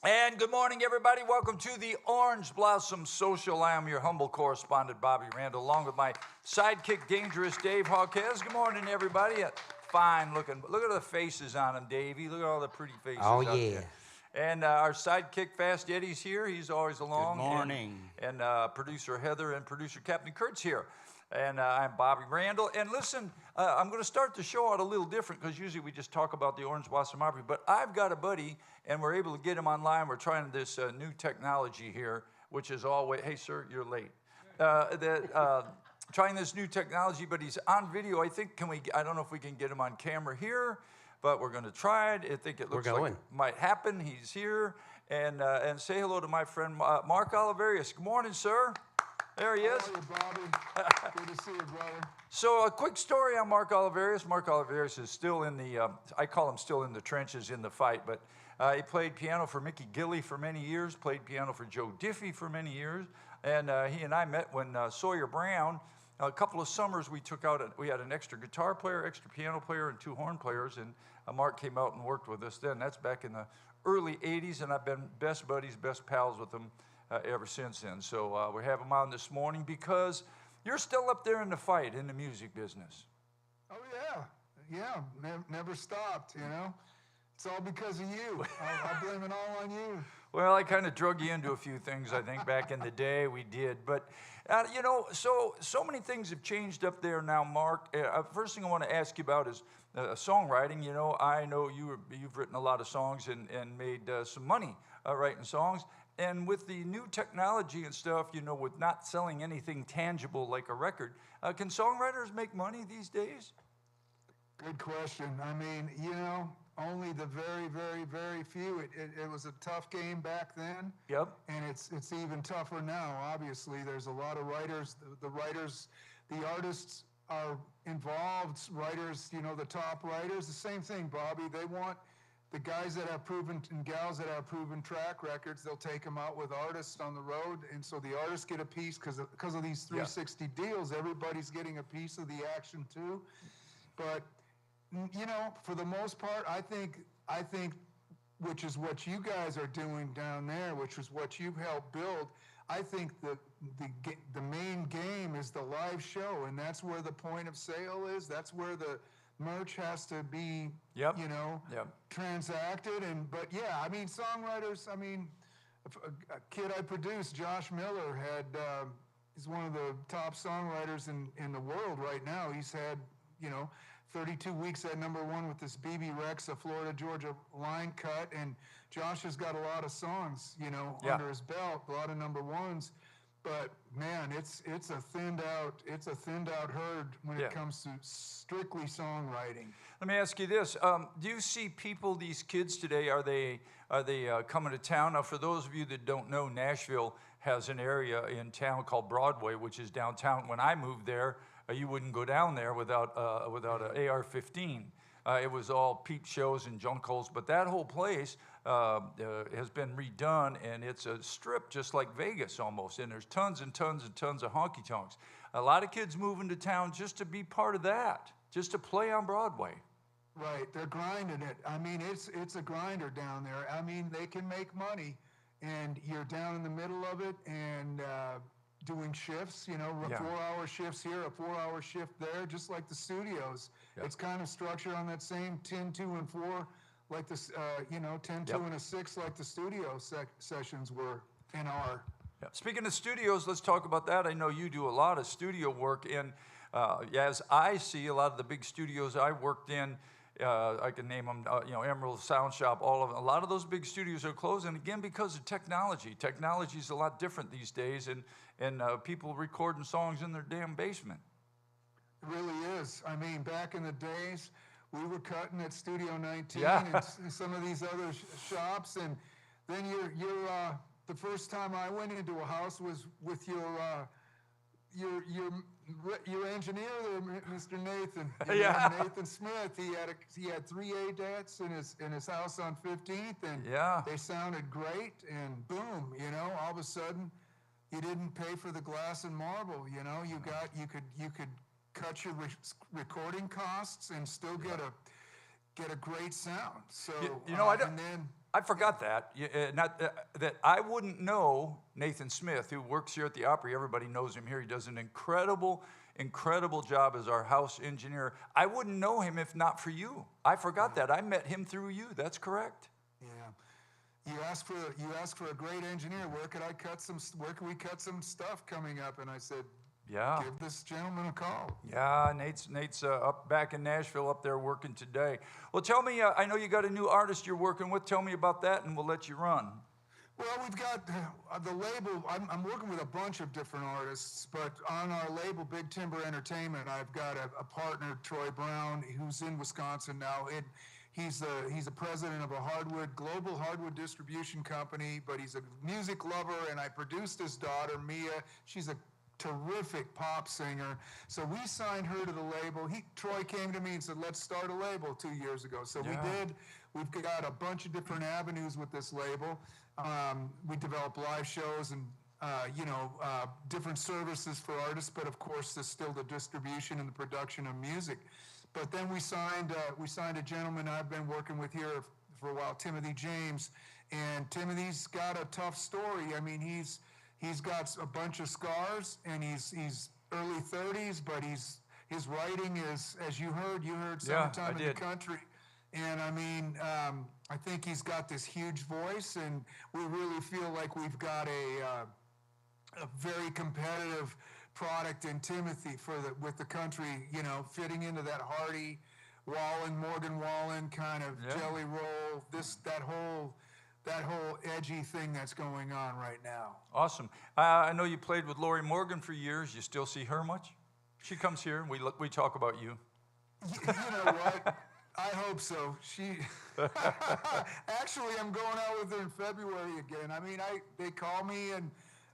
And good morning, everybody. Welcome to the Orange Blossom Social. I am your humble correspondent, Bobby Randall, along with my sidekick, Dangerous Dave Hawkes. Good morning, everybody. Fine looking. Look at the faces on them, Davey. Look at all the pretty faces out there. And our sidekick, Fast Eddie's here. He's always along. Good morning. And producer Heather and producer Captain Kurt's here. And I'm Bobby Randall. And listen, I'm going to start the show out a little different because usually we just talk about the Orange Blossom Opry. But I've got a buddy, and we're able to get him online. We're trying this new technology here, which is always, hey, sir, you're late. Trying this new technology, but he's on video. I think, I don't know if we can get him on camera here, but we're going to try it. I think it looks like it might happen. He's here. And say hello to my friend, Mark Oliverius. Good morning, sir. There he is. How are you, Bobby? Good to see you, brother. So a quick story on Mark Oliverius. Mark Oliverius is still in the, I call him still in the trenches in the fight, but he played piano for Mickey Gilley for many years, played piano for Joe Diffie for many years, and he and I met when Sawyer Brown, a couple of summers we took out, we had an extra guitar player, extra piano player, and two horn players, and Mark came out and worked with us then. That's back in the early 80s, and I've been best buddies, best pals with him ever since then. So we have him on this morning because you're still up there in the fight in the music business. Oh, yeah. Never stopped, you know. It's all because of you. I blame it all on you. Well, I kind of drug you into a few things, I think, back in the day. We did. But, you know, so many things have changed up there now, Mark. First thing I want to ask you about is songwriting. You know, I know you've written a lot of songs and made some money writing songs. And with the new technology and stuff, you know, with not selling anything tangible like a record, can songwriters make money these days? Good question. I mean, you know, only the very, very, very few. It was a tough game back then. Yep. And it's even tougher now. Obviously, there's a lot of writers. The writers, the artists are involved. Writers, you know, the top writers. The same thing, Bobby. They want the guys that have proven and gals that have proven track records. They'll take them out with artists on the road, and so the artists get a piece because of these 360 deals. Everybody's getting a piece of the action too. But you know, for the most part, I think, which is what you guys are doing down there, which is what you've helped build. I think the main game is the live show, and that's where the point of sale is. That's where the merch has to be, you know, transacted. But yeah, I mean, songwriters. I mean, a kid I produced, Josh Miller, he's one of the top songwriters in the world right now. He's had, you know, 32 weeks at #1 with this BB Rex, a Florida Georgia line cut, and Josh has got a lot of songs, you know, under his belt, a lot of #1s. But man, it's a thinned out herd when it comes to strictly songwriting. Let me ask you this: do you see people, these kids today? Are they coming to town? Now, for those of you that don't know, Nashville has an area in town called Broadway, which is downtown. When I moved there, you wouldn't go down there without an AR-15. It was all peep shows and junk holes, but that whole place has been redone, and it's a strip just like Vegas almost, and there's tons and tons and tons of honky-tonks. A lot of kids move into town just to be part of that, just to play on Broadway. Right, they're grinding it. I mean, it's a grinder down there. I mean, they can make money, and you're down in the middle of it, and doing shifts, you know, 4-hour shifts here, a 4-hour shift there, just like the studios. It's kind of structured on that same 10, 2, and 4, like this, you know, 10, 2, and a 6, like the studio sessions were in our. Speaking of studios, let's talk about that. I know you do a lot of studio work, and as I see a lot of the big studios I worked in, I can name them, you know, Emerald Sound Shop, all of them. A lot of those big studios are closing, again, because of technology. Technology is a lot different these days, and people recording songs in their damn basement. It really is. I mean, back in the days, we were cutting at Studio 19 and some of these other shops, and then the first time I went into a house was with your engineer there, Mr. Nathan. Nathan Smith. He had 3 ADATs in his house on 15th, and they sounded great. And boom, you know, all of a sudden, you didn't pay for the glass and marble. You know, you could cut your recording costs and still get a great sound. So you know, I forgot that. That I wouldn't know Nathan Smith, who works here at the Opry. Everybody knows him here. He does an incredible job as our house engineer. I wouldn't know him if not for you. I forgot that. I met him through you. That's correct. Yeah. You asked for a great engineer. Where can we cut some stuff coming up? And I said, yeah, give this gentleman a call. Yeah, Nate's up back in Nashville up there working today. Well, tell me, I know you got a new artist you're working with. Tell me about that, and we'll let you run. Well, we've got the label. I'm working with a bunch of different artists, but on our label, Big Timber Entertainment, I've got a partner, Troy Brown, who's in Wisconsin now. He's the president of a global hardwood distribution company, but he's a music lover, and I produced his daughter, Mia. She's a terrific pop singer. So we signed her to the label. Troy came to me and said, let's start a label 2 years ago. So we did. We've got a bunch of different avenues with this label. We develop live shows and different services for artists, but of course there's still the distribution and the production of music. But then we signed a gentleman I've been working with here for a while, Timothy James, and Timothy's got a tough story. I mean, he's got a bunch of scars, and he's early 30s, but his writing is, as you heard Summertime in the Country. And I mean, I think he's got this huge voice, and we really feel like we've got a very competitive product in Timothy with the country, fitting into that hearty Morgan Wallen kind of jelly roll, that whole edgy thing that's going on right now. Awesome. I know you played with Lori Morgan for years. You still see her much? She comes here, and we talk about you. You know what? I hope so. Actually, I'm going out with her in February again. I mean, they call me, and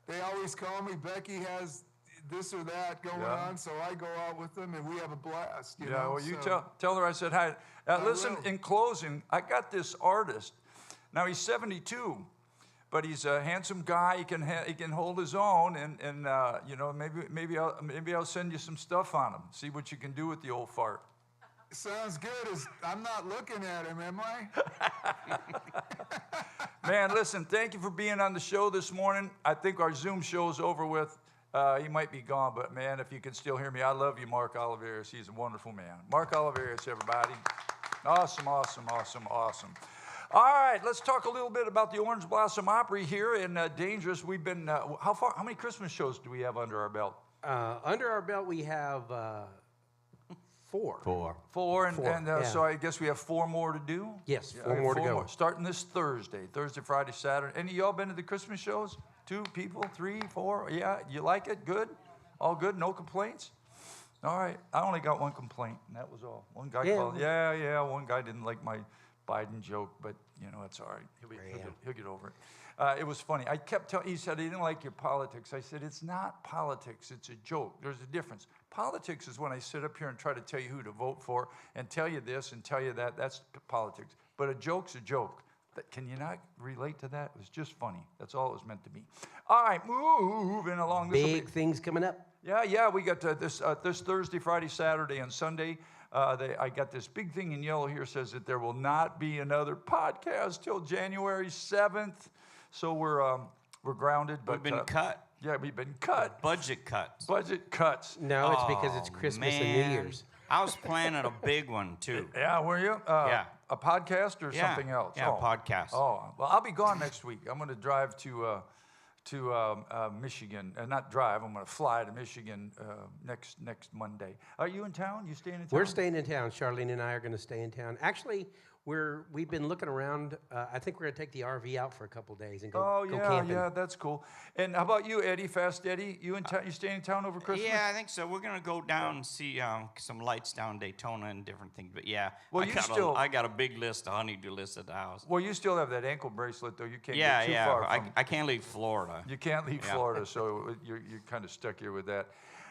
they always call me. Becky has this or that going on, so I go out with them, and we have a blast. You know? Well, you tell her I said hi. Listen, in closing, I got this artist. Now he's 72, but he's a handsome guy. He can hold his own, and maybe I'll send you some stuff on him. See what you can do with the old fart. Sounds good. I'm not looking at him, am I? Man, listen, thank you for being on the show this morning. I think our Zoom show is over with. He might be gone, but man, if you can still hear me, I love you, Mark Oliveris. He's a wonderful man. Mark Oliveris, everybody. Awesome. All right, let's talk a little bit about the Orange Blossom Opry here in Dangerous. We've been, how many Christmas shows do we have under our belt? Under our belt, we have 4. Four, so I guess we have 4 more to do? Yes, 4 more to go. Starting this Thursday, Friday, Saturday. Any of y'all been to the Christmas shows? 2 people, 3, 4? Yeah, you like it? Good? All good? No complaints? All right, I only got 1 complaint, and that was all. One guy called. One guy didn't like my Biden joke, but it's all right. He'll get over it. It was funny. I kept telling. He said he didn't like your politics. I said it's not politics. It's a joke. There's a difference. Politics is when I sit up here and try to tell you who to vote for and tell you this and tell you that. That's politics. But a joke's a joke. Can you not relate to that? It was just funny. That's all it was meant to be. All right, moving along. Big things coming up. Yeah. We got this Thursday, Friday, Saturday, and Sunday. I got this big thing in yellow here says that there will not be another podcast till January 7th. So we're grounded. But we've been cut. Yeah, we've been cut. Budget cuts. Budget cuts. No, it's because it's Christmas and New Year's. I was planning a big one too. Yeah, were you? Yeah. A podcast or something else? Yeah, podcast. Oh, well, I'll be gone next week. I'm going to drive to Michigan. Not drive. I'm going to fly to Michigan next Monday. Are you in town? You staying in town? We're staying in town. Charlene and I are going to stay in town. Actually, we've been looking around. I think we're going to take the RV out for a couple days and go camping. Yeah, that's cool. And how about you, Eddie? Fast Eddie, you in town? You staying in town over Christmas? Yeah, I think so. We're going to go down and see some lights down Daytona and different things. But yeah, well, I got a big list, a honey-do list at the house. Well, you still have that ankle bracelet, though. You can't get too far from. I can't leave Florida. You can't leave Florida, so you're kind of stuck here with that.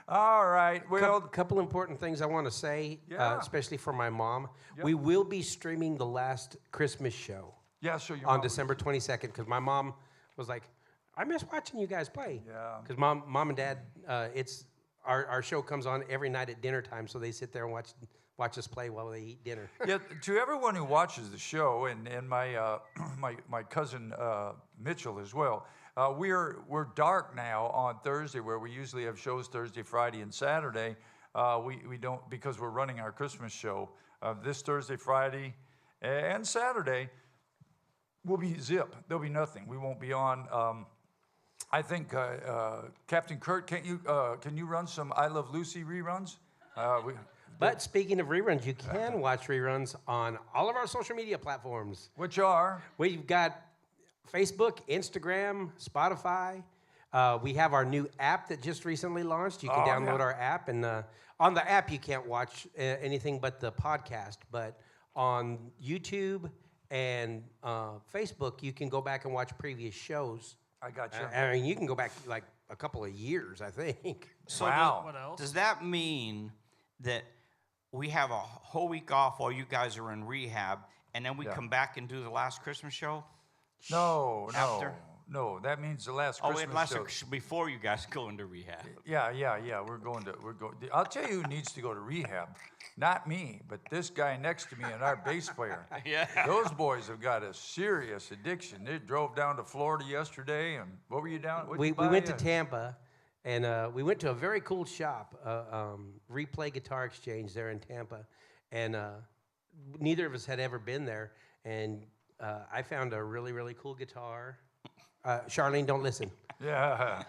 All right. Well, couple important things I want to say, especially for my mom. Yep. We will be streaming the last Christmas show. Yeah, so on December 22nd, because my mom was like, "I miss watching you guys play." Yeah. Because mom and dad, our show comes on every night at dinner time, so they sit there and watch watch us play while they eat dinner. Yeah, to everyone who watches the show, and my my cousin Mitchell as well, we're dark now on Thursday, where we usually have shows Thursday, Friday, and Saturday. We don't, because we're running our Christmas show this Thursday, Friday, and Saturday. We'll be zip. There'll be nothing. We won't be on. I think Captain Kurt, can you run some I Love Lucy reruns? But speaking of reruns, you can watch reruns on all of our social media platforms. Which are? We've got Facebook, Instagram, Spotify. We have our new app that just recently launched. You can download our app, and on the app you can't watch anything but the podcast. But on YouTube and Facebook, you can go back and watch previous shows. I got you. I mean, you can go back like a couple of years, I think. So Wow. What else? does that mean that we have a whole week off while you guys are in rehab, and then we come back and do the last Christmas show? No. After? That means the last Oh, Christmas it last show. before you guys go into rehab. Yeah. We're going. I'll tell you who needs to go to rehab. Not me, but this guy next to me and our bass player. Yeah. Those boys have got a serious addiction. They drove down to Florida yesterday, and what were you down? What'd We you buy? went to Tampa, and we went to a very cool shop, Replay Guitar Exchange there in Tampa, and neither of us had ever been there, and I found a really, really cool guitar. Charlene, don't listen. Yeah.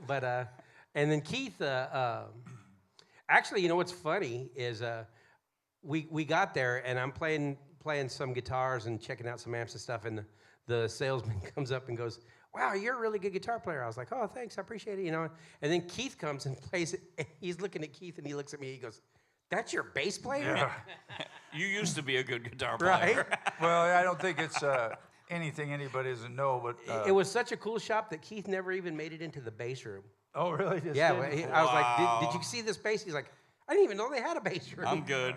But and then Keith, actually, you know what's funny is we got there, and I'm playing some guitars and checking out some amps and stuff, and the salesman comes up and goes, "Wow, you're a really good guitar player." I was like, "Oh, thanks, I appreciate it," you know. And then Keith comes and plays it. And he's looking at Keith, and he looks at me. He goes, "That's your bass player?" Yeah. You used to be a good guitar player. Right? Well, I don't think it's anything anybody doesn't know, but It was such a cool shop that Keith never even made it into the bass room. oh, really? Just Yeah, didn't? I was like, did you see this bass? He's like, I didn't even know they had a bass room. I'm good.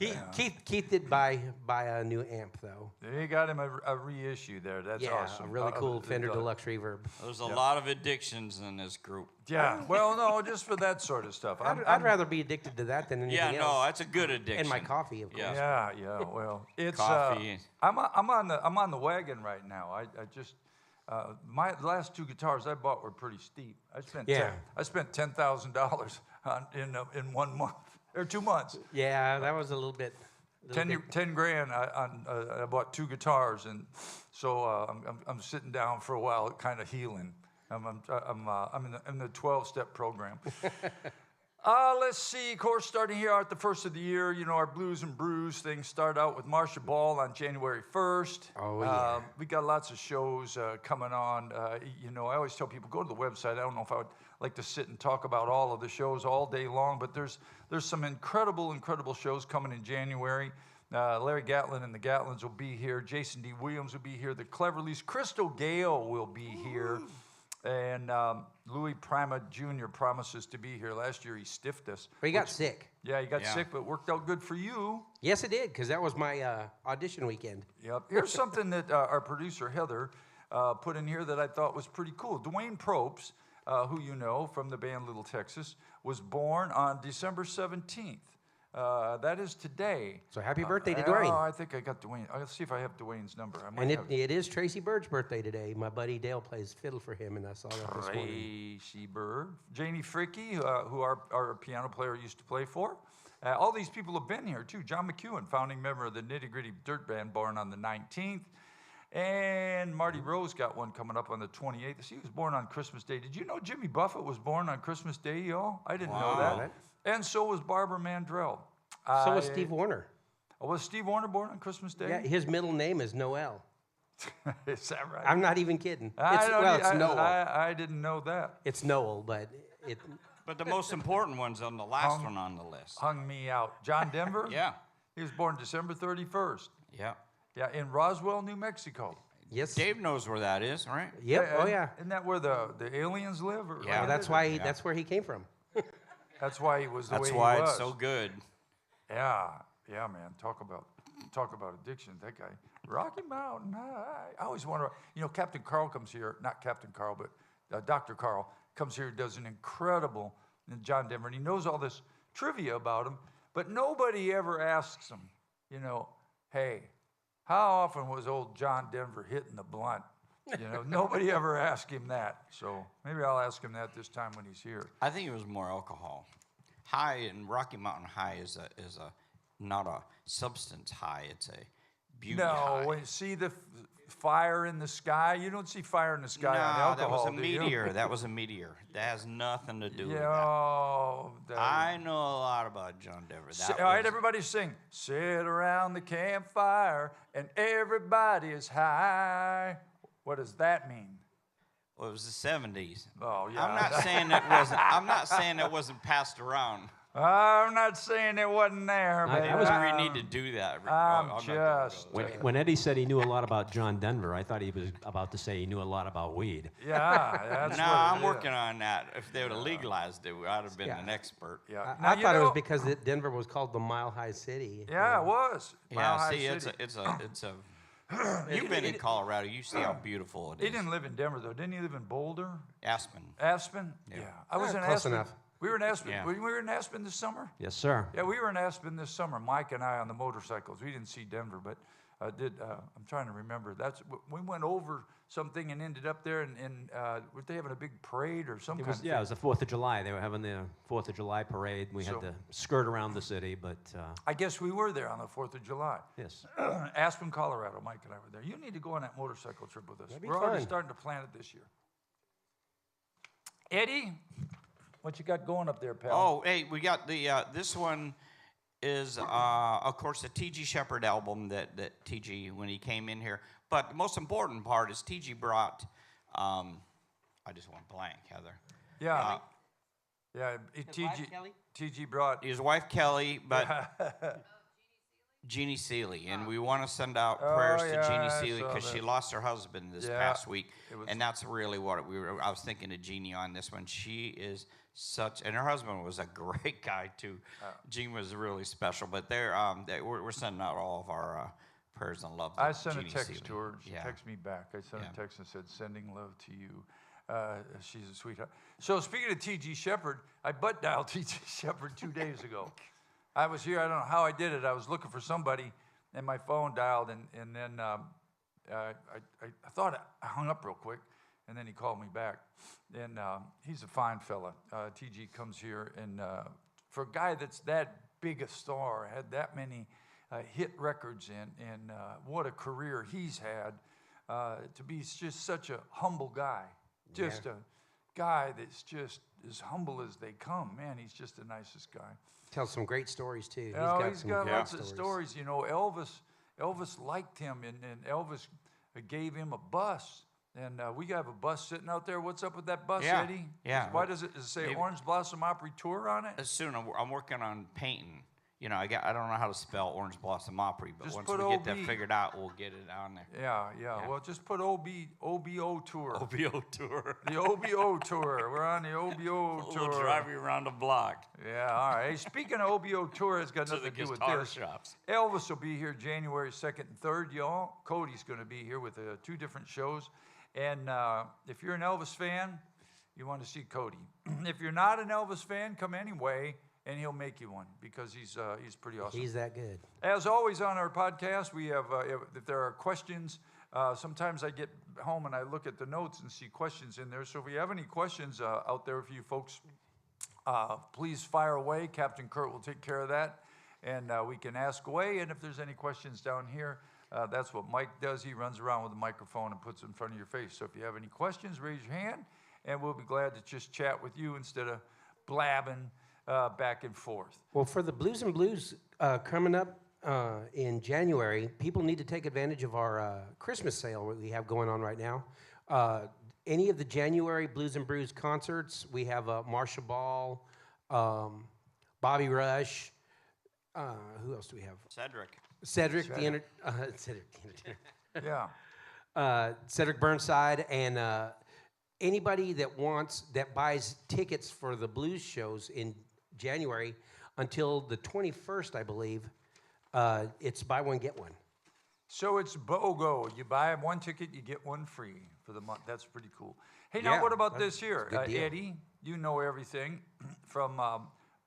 Yeah. Keith did buy a new amp though. They got him a reissue there. That's awesome. A really cool Fender uh, Deluxe Reverb. There's a lot of addictions in this group. Yeah. Well, no, just for that sort of stuff. I'd rather be addicted to that than anything Yeah, else. no, that's a good addiction. And my coffee, of course. Yeah. Yeah. Well, it's Coffee. I'm on the wagon right now. I just my last two guitars I bought were pretty steep. I spent $10,000 in 1 month or 2 months. Yeah, that was a little bit. 10 grand. I bought two guitars, and so I'm sitting down for a while, kind of healing. I'm in the 12-step program. Let's see. Of course, starting here at the first of the year, you know, our Blues and Brews things start out with Marcia Ball on January 1st. Oh, yeah. We got lots of shows coming on. You know, I always tell people, go to the website. I don't know if I would like to sit and talk about all of the shows all day long, but there's some incredible shows coming in January. Larry Gatlin and the Gatlins will be here. Jason D. Williams will be here. The Cleverleys. Crystal Gale will be here. And Louis Prima Jr. promises to be here. Last year he stiffed us. But he got sick. Yeah, he got sick, but it worked out good for you. Yes, it did, because that was my audition weekend. Yep. Here's something that our producer Heather put in here that I thought was pretty cool. Dwayne Probst, who you know from the band Little Texas, was born on December 17th. That is today. So happy birthday to Dwayne. Oh, I think I got Dwayne. I'll see if I have Dwayne's number. I might And have it is Tracy Bird's birthday today. My buddy Dale plays fiddle for him, and I saw that this morning. Tracy Bird. Janie Fricky, who our piano player used to play for. All these people have been here, too. John McEwen, founding member of the Nitty Gritty Dirt Band, born on the 19th. And Marty Rose got one coming up on the 28th. He was born on Christmas Day. Did you know Jimmy Buffett was born on Christmas Day, y'all? I didn't know that. And so was Barbara Mandrell. So was Steve Warner. Oh, was Steve Warner born on Christmas Day? Yeah, his middle name is Noel. Is that right? I'm not even kidding. I It's Noel. I didn't know that. It's Noel, but it. But the most important one's on the last one on the list. Hung me out. John Denver? Yeah. He was born December 31st. Yeah. Yeah, in Roswell, New Mexico. Yes. Dave knows where that is, right? Yep. Oh yeah. Isn't that where the aliens live? Or Yeah. Well, that's why. That's where he came from. That's why he was the That's way why he was. it's so good. Yeah, man. Talk about addiction. That guy, Rocky Mountain High. I always wonder. You know, Captain Carl comes here. Not Captain Carl, but Dr. Carl comes here. Does an incredible John Denver, and he knows all this trivia about him. But nobody ever asks him, you know, hey, how often was old John Denver hitting the blunt? You know, nobody ever asked him that. So maybe I'll ask him that this time when he's here. I think it was more alcohol. High and Rocky Mountain High is a not a substance high. It's a beauty high. No, when you see the fire in the sky, you don't see fire in the sky on alcohol. that was a do you? meteor. That was a meteor. That has nothing to do with that. Oh, I know a lot about John Denver. All right, everybody sing. Sit around the campfire and everybody is high. What does that mean? Well, it was the 70s. Oh, yeah. I'm not saying that wasn't. I'm not saying that wasn't passed around. I'm not saying it wasn't there, but I was we need to do that. When Eddie said he knew a lot about John Denver, I thought he was about to say he knew a lot about weed. Yeah, that's No, what I'm it working is. on that. If they would have legalized it, I'd have been an expert. Yeah. I Now, you thought it was know- because Denver was called the Mile High City. Yeah, it was. Mile Yeah, High see, City. it's a. You've been in Colorado. You see how beautiful it He is. didn't live in Denver, though. Didn't he live in Boulder? Aspen. Aspen? Yeah. I was in Close Aspen. enough. We were in Aspen. Yeah. We were in Aspen this summer? Yes, sir. Yeah, we were in Aspen this summer, Mike and I on the motorcycles. We didn't see Denver, but I'm trying to remember. We went over something and ended up there, and were they having a big parade or some It kind was, of yeah, it was the 4th of July. They were having the 4th of July parade. We So- had to skirt around the city, but I guess we were there on the 4th of July. yes. Aspen, Colorado. Mike and I were there. You need to go on that motorcycle trip with us. That'd be We're already fun. starting to plan it this year. Eddie, what you got going up there, pal? Oh, hey, we got the. This one is, of course, the T.G. Shepard album that T.G. when he came in here. But the most important part is T.G. brought. I just went blank, Heather. Yeah. Yeah, TG brought. His wife Kelly, but Jeannie Seeley, and we want to send out Oh, prayers yeah, to Jeannie I Seeley saw because she that. lost her husband this Yeah, past week, it was- and that's really what I was thinking of Jeannie on this one. She is such, and her husband was a great guy too. Jean was really special, but we're sending out all of our prayers and love. To I sent Jeannie a text Seeley. to her. She Yeah. texted me back. I sent Yeah. a text and said, sending love to you. She's a sweetheart. So speaking of T.G. Shepard, I butt dialed T.G. Shepard 2 days ago. I was here. I don't know how I did it. I was looking for somebody, and my phone dialed, and then I thought I hung up real quick, and then he called me back. And he's a fine fella. T.G. comes here, and for a guy that's that big a star, had that many hit records, and what a career he's had, to be just such a humble guy. Just a guy that's just as humble as they come. Man, he's just the nicest guy. Tells some great stories too. He's got lots of stories. You know, Elvis liked him, and Elvis gave him a bus. And we have a bus sitting out there. What's up with that bus, Yeah, Eddie? yeah. Why does it say Maybe- Orange Blossom Opry Tour on it? Soon, I'm working on painting. You know, I don't know how to spell Orange Blossom Opry, but Just once put we get that OB. figured out, we'll get it on there. Yeah. Well, just put OBO Tour. OBO tour. The OBO Tour. We're on the OBO Tour. We'll drive you around the block Yeah, all right. Hey, speaking of OBO Tour, it's got to nothing the to do with guitar this. shops. Elvis will be here January 2nd and 3rd, y'all. Cody's going to be here with 2 different shows. And if you're an Elvis fan, you want to see Cody. If you're not an Elvis fan, come anyway, and he'll make you one because he's pretty awesome. He's that good. As always on our podcast, we have, if there are questions, sometimes I get home and I look at the notes and see questions in there. So if you have any questions out there for you folks, please fire away. Captain Kurt will take care of that. And we can ask away. And if there's any questions down here, that's what Mike does. He runs around with a microphone and puts it in front of your face. So if you have any questions, raise your hand, and we'll be glad to just chat with you instead of blabbing back and forth. Well, for the Blues and Blues coming up in January, people need to take advantage of our Christmas sale that we have going on right now. Any of the January Blues and Brews concerts, we have Marsha Ball, Bobby Rush. Who else do we have? Cedric the Entertainer. Yeah. Cedric Burnside, and anybody that buys tickets for the blues shows in January until the 21st, I believe, it's buy one, get one. So it's BOGO. You buy 1 ticket, you get 1 free for the month. That's pretty cool. Hey, now Yeah, what about this here? good deal. Eddie, you know everything from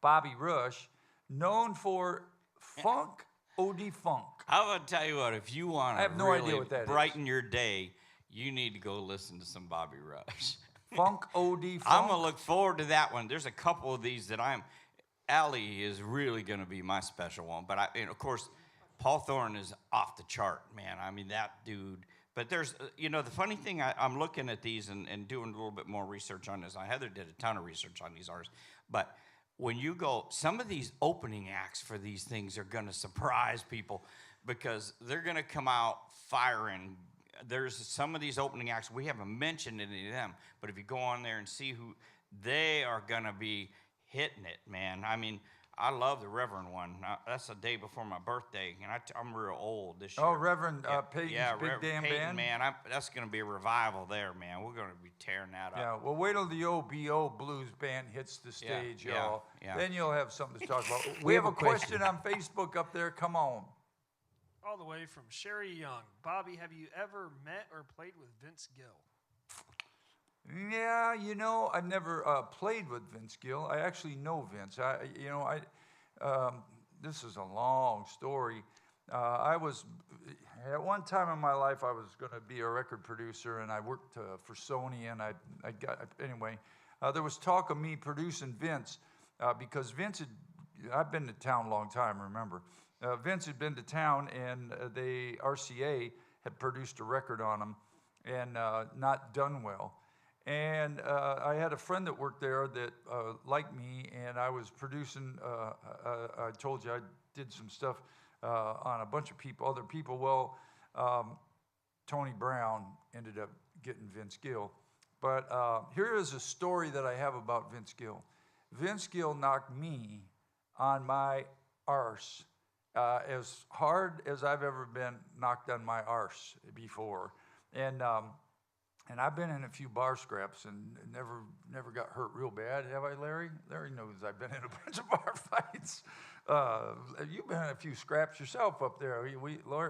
Bobby Rush. known for funk, OD funk. I'm gonna tell you what. If you want I have to no idea really what that is. brighten your day, you need to go listen to some Bobby Rush. Funk, OD funk. I'm gonna look forward to that one. There's a couple of these that Allie is really gonna be my special one. But and of course, Paul Thorne is off the chart, man. I mean, that dude. But there's, the funny thing, I'm looking at these and doing a little bit more research on this. Heather did a ton of research on these artists. But when you go, some of these opening acts for these things are going to surprise people because they're going to come out firing. There's some of these opening acts, we haven't mentioned any of them, but if you go on there and see who, they are going to be hitting it, man. I mean, I love the Reverend one. That's the day before my birthday, and I'm real old this year. Oh, Reverend Peyton's Big Damn Peyton, Band? man, that's going to be a revival there, man. We're going to be tearing that up. Yeah, well, wait till the OBO Blues Band hits the stage, yeah, y'all. yeah. Then you'll have something to talk about. We have a question on Facebook up there. Come on. All the way from Sherry Young. Bobby, have you ever met or played with Vince Gill? Yeah, I've never played with Vince Gill. I actually know Vince. This is a long story. I was, at one time in my life, I was going to be a record producer, and I worked for Sony, and anyway, there was talk of me producing Vince because I've been to town a long time, remember. Vince had been to town, and RCA had produced a record on him and not done well. And I had a friend that worked there that liked me, and I was producing. I told you I did some stuff on a bunch of other people. Well, Tony Brown ended up getting Vince Gill. But here is a story that I have about Vince Gill. Vince Gill knocked me on my arse as hard as I've ever been knocked on my arse before. And I've been in a few bar scraps and never got hurt real bad. Have I, Larry? Larry knows I've been in a bunch of bar fights. You've been in a few scraps yourself up there.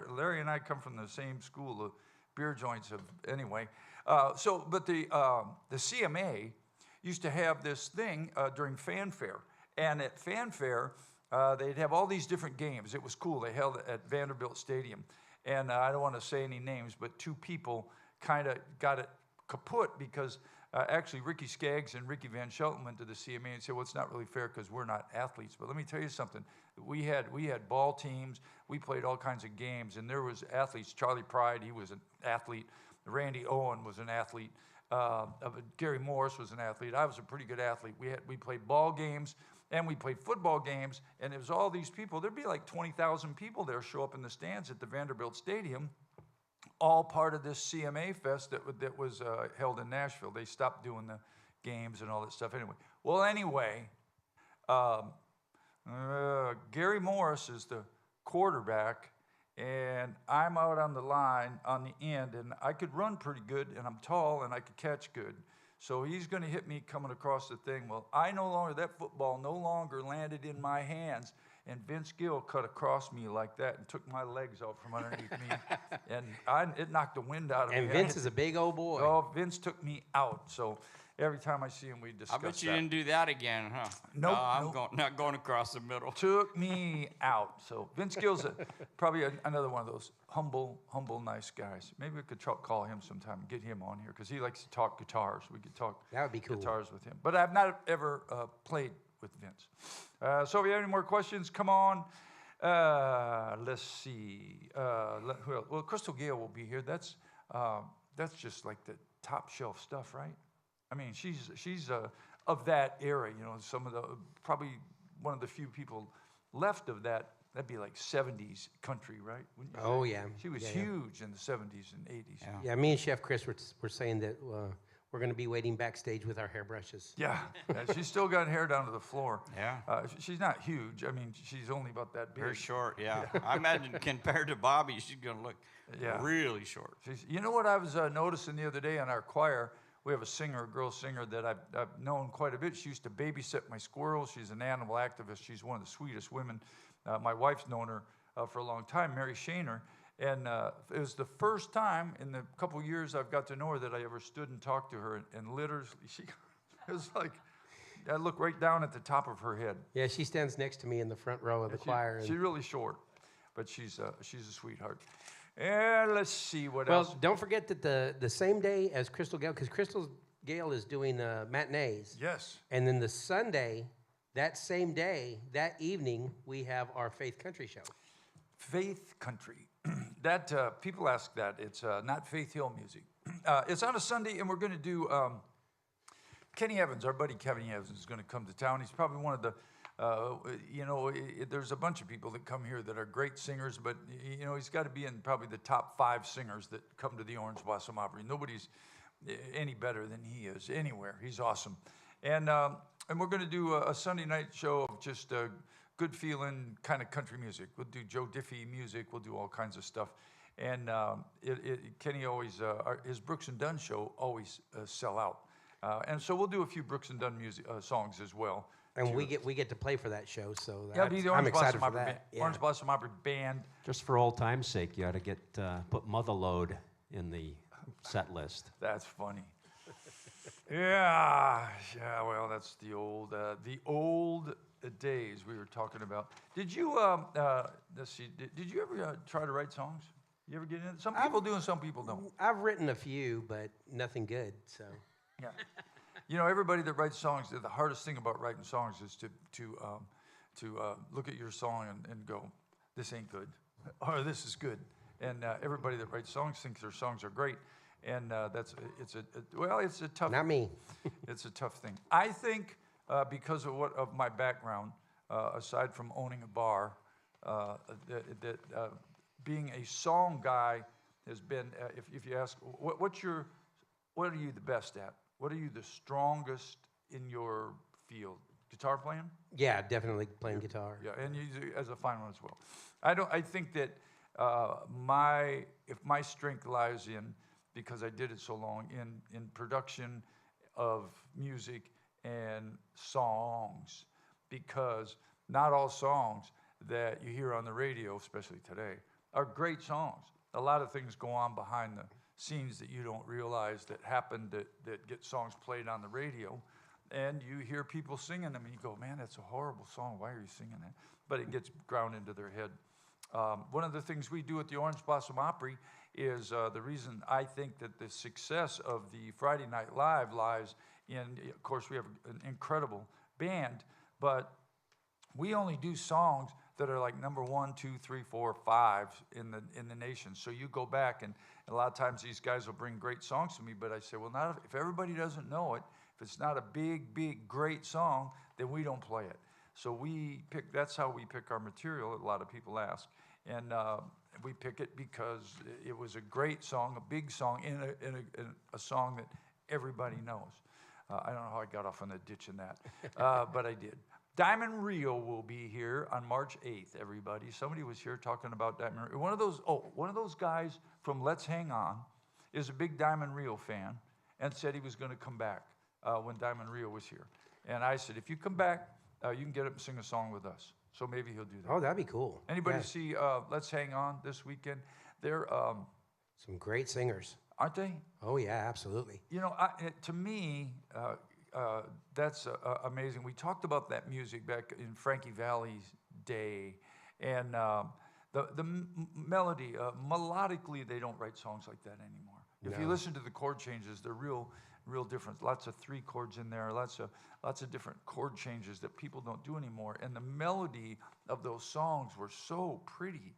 Larry and I come from the same school of beer joints. Anyway, but the CMA used to have this thing during Fanfare. And at Fanfare, they'd have all these different games. It was cool. They held it at Vanderbilt Stadium. And I don't want to say any names, but two people kind of got it kaput because actually Ricky Skaggs and Ricky Van Shelton went to the CMA and said, well, it's not really fair because we're not athletes. But let me tell you something. We had ball teams. We played all kinds of games, and there was athletes. Charlie Pride, he was an athlete. Randy Owen was an athlete. Gary Morris was an athlete. I was a pretty good athlete. We played ball games, and we played football games, and it was all these people. There'd be like 20,000 people there show up in the stands at the Vanderbilt Stadium, all part of this CMA Fest that was held in Nashville. They stopped doing the games and all that stuff anyway. Well, anyway, Gary Morris is the quarterback, and I'm out on the line on the end, and I could run pretty good, and I'm tall, and I could catch good. So he's going to hit me coming across the thing. Well, that football no longer landed in my hands. And Vince Gill cut across me like that and took my legs out from underneath me. And it knocked the wind out of me. And Vince is a big old boy. Oh, Vince took me out. So every time I see him, we discuss I bet you that. didn't do that again, huh? Nope, I'm nope. not going across the middle. Took me out. So Vince Gill's probably another one of those humble, nice guys. Maybe we could call him sometime and get him on here because he likes to talk guitars. We could talk That would be cool. guitars with him. But I've not ever played with Vince. So if you have any more questions, come on. Let's see. Well, Crystal Gale will be here. That's just like the top shelf stuff, right? I mean, she's of that era. Some of probably one of the few people left of that. That'd be like 70s country, right? Wouldn't you Oh, say? yeah. She was huge in the 70s and 80s. Yeah, me and Chef Chris were saying that we're going to be waiting backstage with our hairbrushes. Yeah, she's still got hair down to the floor. Yeah. She's not huge. I mean, she's only about that big. Very short, yeah. I imagine compared to Bobby, she's going to look really short. You know what I was noticing the other day on our choir? We have a girl singer that I've known quite a bit. She used to babysit my squirrels. She's an animal activist. She's one of the sweetest women. My wife's known her for a long time, Mary Shaner. And it was the first time in the couple years I've got to know her that I ever stood and talked to her. And literally, it was like, I look right down at the top of her head. Yeah, she stands next to me in the front row of the choir. She's really short, but she's a sweetheart. And let's see what else. Well, don't forget that the same day as Crystal Gale, because Crystal Gale is doing matinees. Yes. And then the Sunday, that same day, that evening, we have our Faith Country show. Faith Country. That people ask that. It's not Faith Hill music. It's on a Sunday, and we're going to do. Kenny Evans, our buddy Kenny Evans, is going to come to town. He's probably one of the. There's a bunch of people that come here that are great singers, but he's got to be in probably the top 5 singers that come to the Orange Blossom Opry. Nobody's any better than he is anywhere. He's awesome, and we're going to do a Sunday night show of just good feeling kind of country music. We'll do Joe Diffie music. We'll do all kinds of stuff, and Kenny always his Brooks and Dunn show always sell out, and so we'll do a few Brooks and Dunn music songs as well. And we get to play for that show, so I'm excited for Opry that. Orange Blossom Opry Band. Just for old time's sake, you ought to get put Motherlode in the set list. That's funny. Yeah. Well, that's the old days we were talking about. Did you let's see? Did you ever try to write songs? You ever get into it? Some people do and some people don't. I've written a few, but nothing good. So. Yeah. Everybody that writes songs, the hardest thing about writing songs is to look at your song and go, this ain't good, or this is good. And everybody that writes songs thinks their songs are great. And it's a tough. Not me. It's a tough thing. I think because of my background, aside from owning a bar, that being a song guy has been. If you ask, what are you the best at? What are you the strongest in your field? Guitar playing? Yeah, definitely playing guitar. Yeah, and you as a fine one as well. I think that if my strength lies in, because I did it so long, in production of music and songs, because not all songs that you hear on the radio, especially today, are great songs. A lot of things go on behind the scenes that you don't realize that happen that get songs played on the radio, and you hear people singing them and you go, man, that's a horrible song, why are you singing that? But it gets ground into their head. One of the things we do at the Orange Blossom Opry is the reason I think that the success of the Friday Night Live lies in, of course, we have an incredible band, but we only do songs that are like number 1, 2, 3, 4, 5 in the nation. So you go back, and a lot of times these guys will bring great songs to me, but I say, well, not if everybody doesn't know it, if it's not a big, great song, then we don't play it. So that's how we pick our material, a lot of people ask. And we pick it because it was a great song, a big song, in a song that everybody knows. I don't know how I got off on the ditch in that, but I did. Diamond Rio will be here on March 8th, everybody. Somebody was here talking about Diamond Rio. One of those guys from Let's Hang On is a big Diamond Rio fan and said he was going to come back when Diamond Rio was here. And I said, if you come back, you can get up and sing a song with us. So maybe he'll do that. Oh, that'd be cool. Anybody see Let's Hang On this weekend? They're some great singers. Aren't they? Oh, yeah, absolutely. To me, that's amazing. We talked about that music back in Frankie Valli's day, and the melody, melodically, they don't write songs like that anymore. If you listen to the chord changes, they're real different. Lots of 3 chords in there, lots of different chord changes that people don't do anymore. And the melody of those songs were so pretty.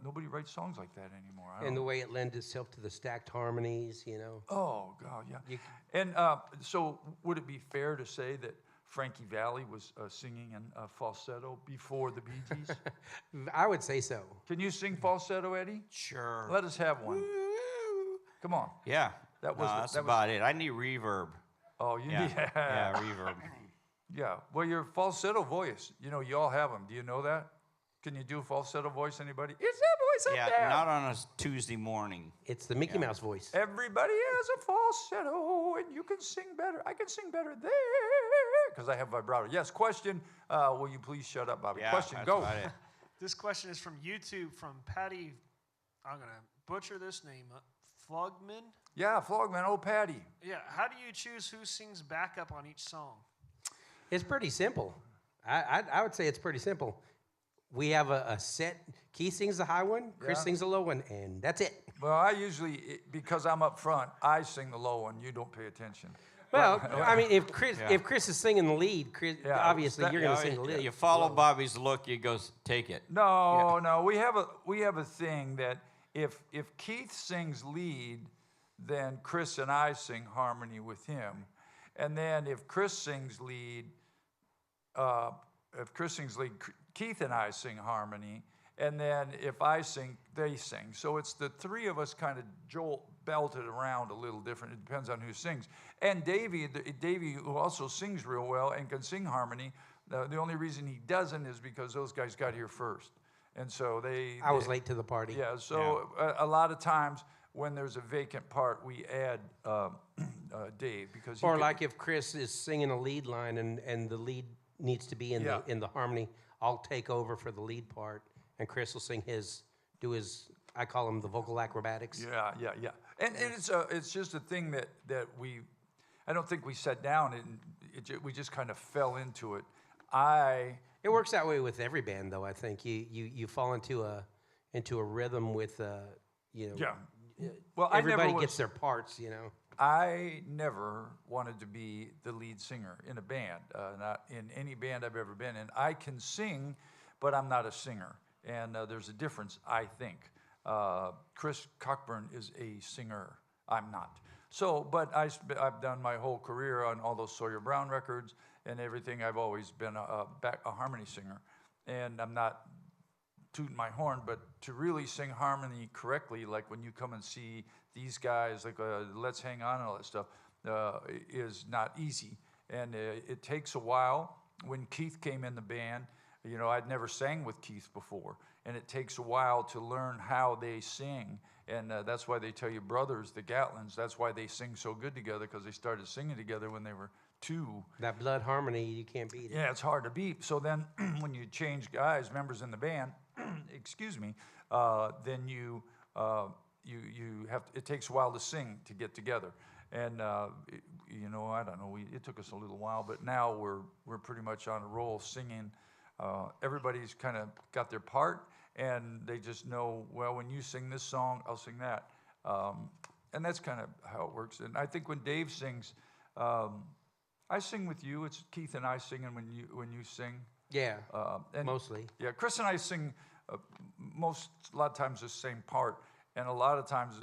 Nobody writes songs like that anymore. And the way it lends itself to the stacked harmonies, Oh, God, yeah. And so would it be fair to say that Frankie Valli was singing in falsetto before the Bee Gees? I would say so. Can you sing falsetto, Eddie? Sure. Let us have one. Come on. Yeah. That's about it. I need reverb. Oh, you Yeah. need Yeah, reverb. Yeah. Well, your falsetto voice, you all have them. Do you know that? Can you do a falsetto voice, anybody? Is that voice up there? Yeah, not on a Tuesday morning. It's the Mickey Mouse voice. Everybody has a falsetto, and you can sing better. I can sing better there because I have vibrato. Yes, question. Will you please shut up, Bobby? Yeah, Question, that's go. about it. This question is from YouTube from Patty. I'm going to butcher this name. Flogman? Yeah, Flogman, oh, Patty. Yeah, how do you choose who sings backup on each song? It's pretty simple. I would say it's pretty simple. We have a set. Keith sings the high one, Chris Yeah. sings the low one, and that's it. Well, I usually, because I'm up front, I sing the low one. You don't pay attention. Well, I mean, if Chris is singing the lead, Chris, Yeah, obviously that- you're going to sing the lead. You follow Bobby's look, he goes, take it. No, we have a thing that if Keith sings lead, then Chris and I sing harmony with him, and then if Chris sings lead, Keith and I sing harmony, and then if I sing, they sing. So it's the three of us kind of belted around a little different. It depends on who sings. And Davey, who also sings real well and can sing harmony, the only reason he doesn't is because those guys got here first. And so I was late to the party. Yeah, so a lot of times when there's a vacant part, we add Dave because he Or can- like if Chris is singing a lead line and the lead needs to be in the harmony, I'll take over for the lead part, and Chris will sing do his. I call them the vocal acrobatics. Yeah. And it's just a thing that I don't think we sat down and we just kind of fell into it. It works that way with every band, though. I think you fall into a rhythm with Yeah. Well, everybody gets their parts. I never wanted to be the lead singer in a band, not in any band I've ever been in. I can sing, but I'm not a singer, and there's a difference, I think. Chris Cockburn is a singer. I'm not. So, but I've done my whole career on all those Sawyer Brown records and everything. I've always been a harmony singer, and I'm not tooting my horn, but to really sing harmony correctly, like when you come and see these guys, like Let's Hang On and all that stuff, is not easy. And it takes a while. When Keith came in the band, I'd never sang with Keith before. And it takes a while to learn how they sing. And that's why they tell you brothers, the Gatlins, that's why they sing so good together, because they started singing together when they were 2. That blood harmony, you can't beat it. Yeah, it's hard to beat. So then when you change guys, members in the band, excuse me, then you have it takes a while to sing to get together. And I don't know, it took us a little while, but now we're pretty much on a roll singing. Everybody's kind of got their part, and they just know, well, when you sing this song, I'll sing that. And that's kind of how it works. And I think when Dave sings, I sing with you. It's Keith and I singing when you sing. Yeah, And mostly. Yeah, Chris and I sing a lot of times the same part, and a lot of times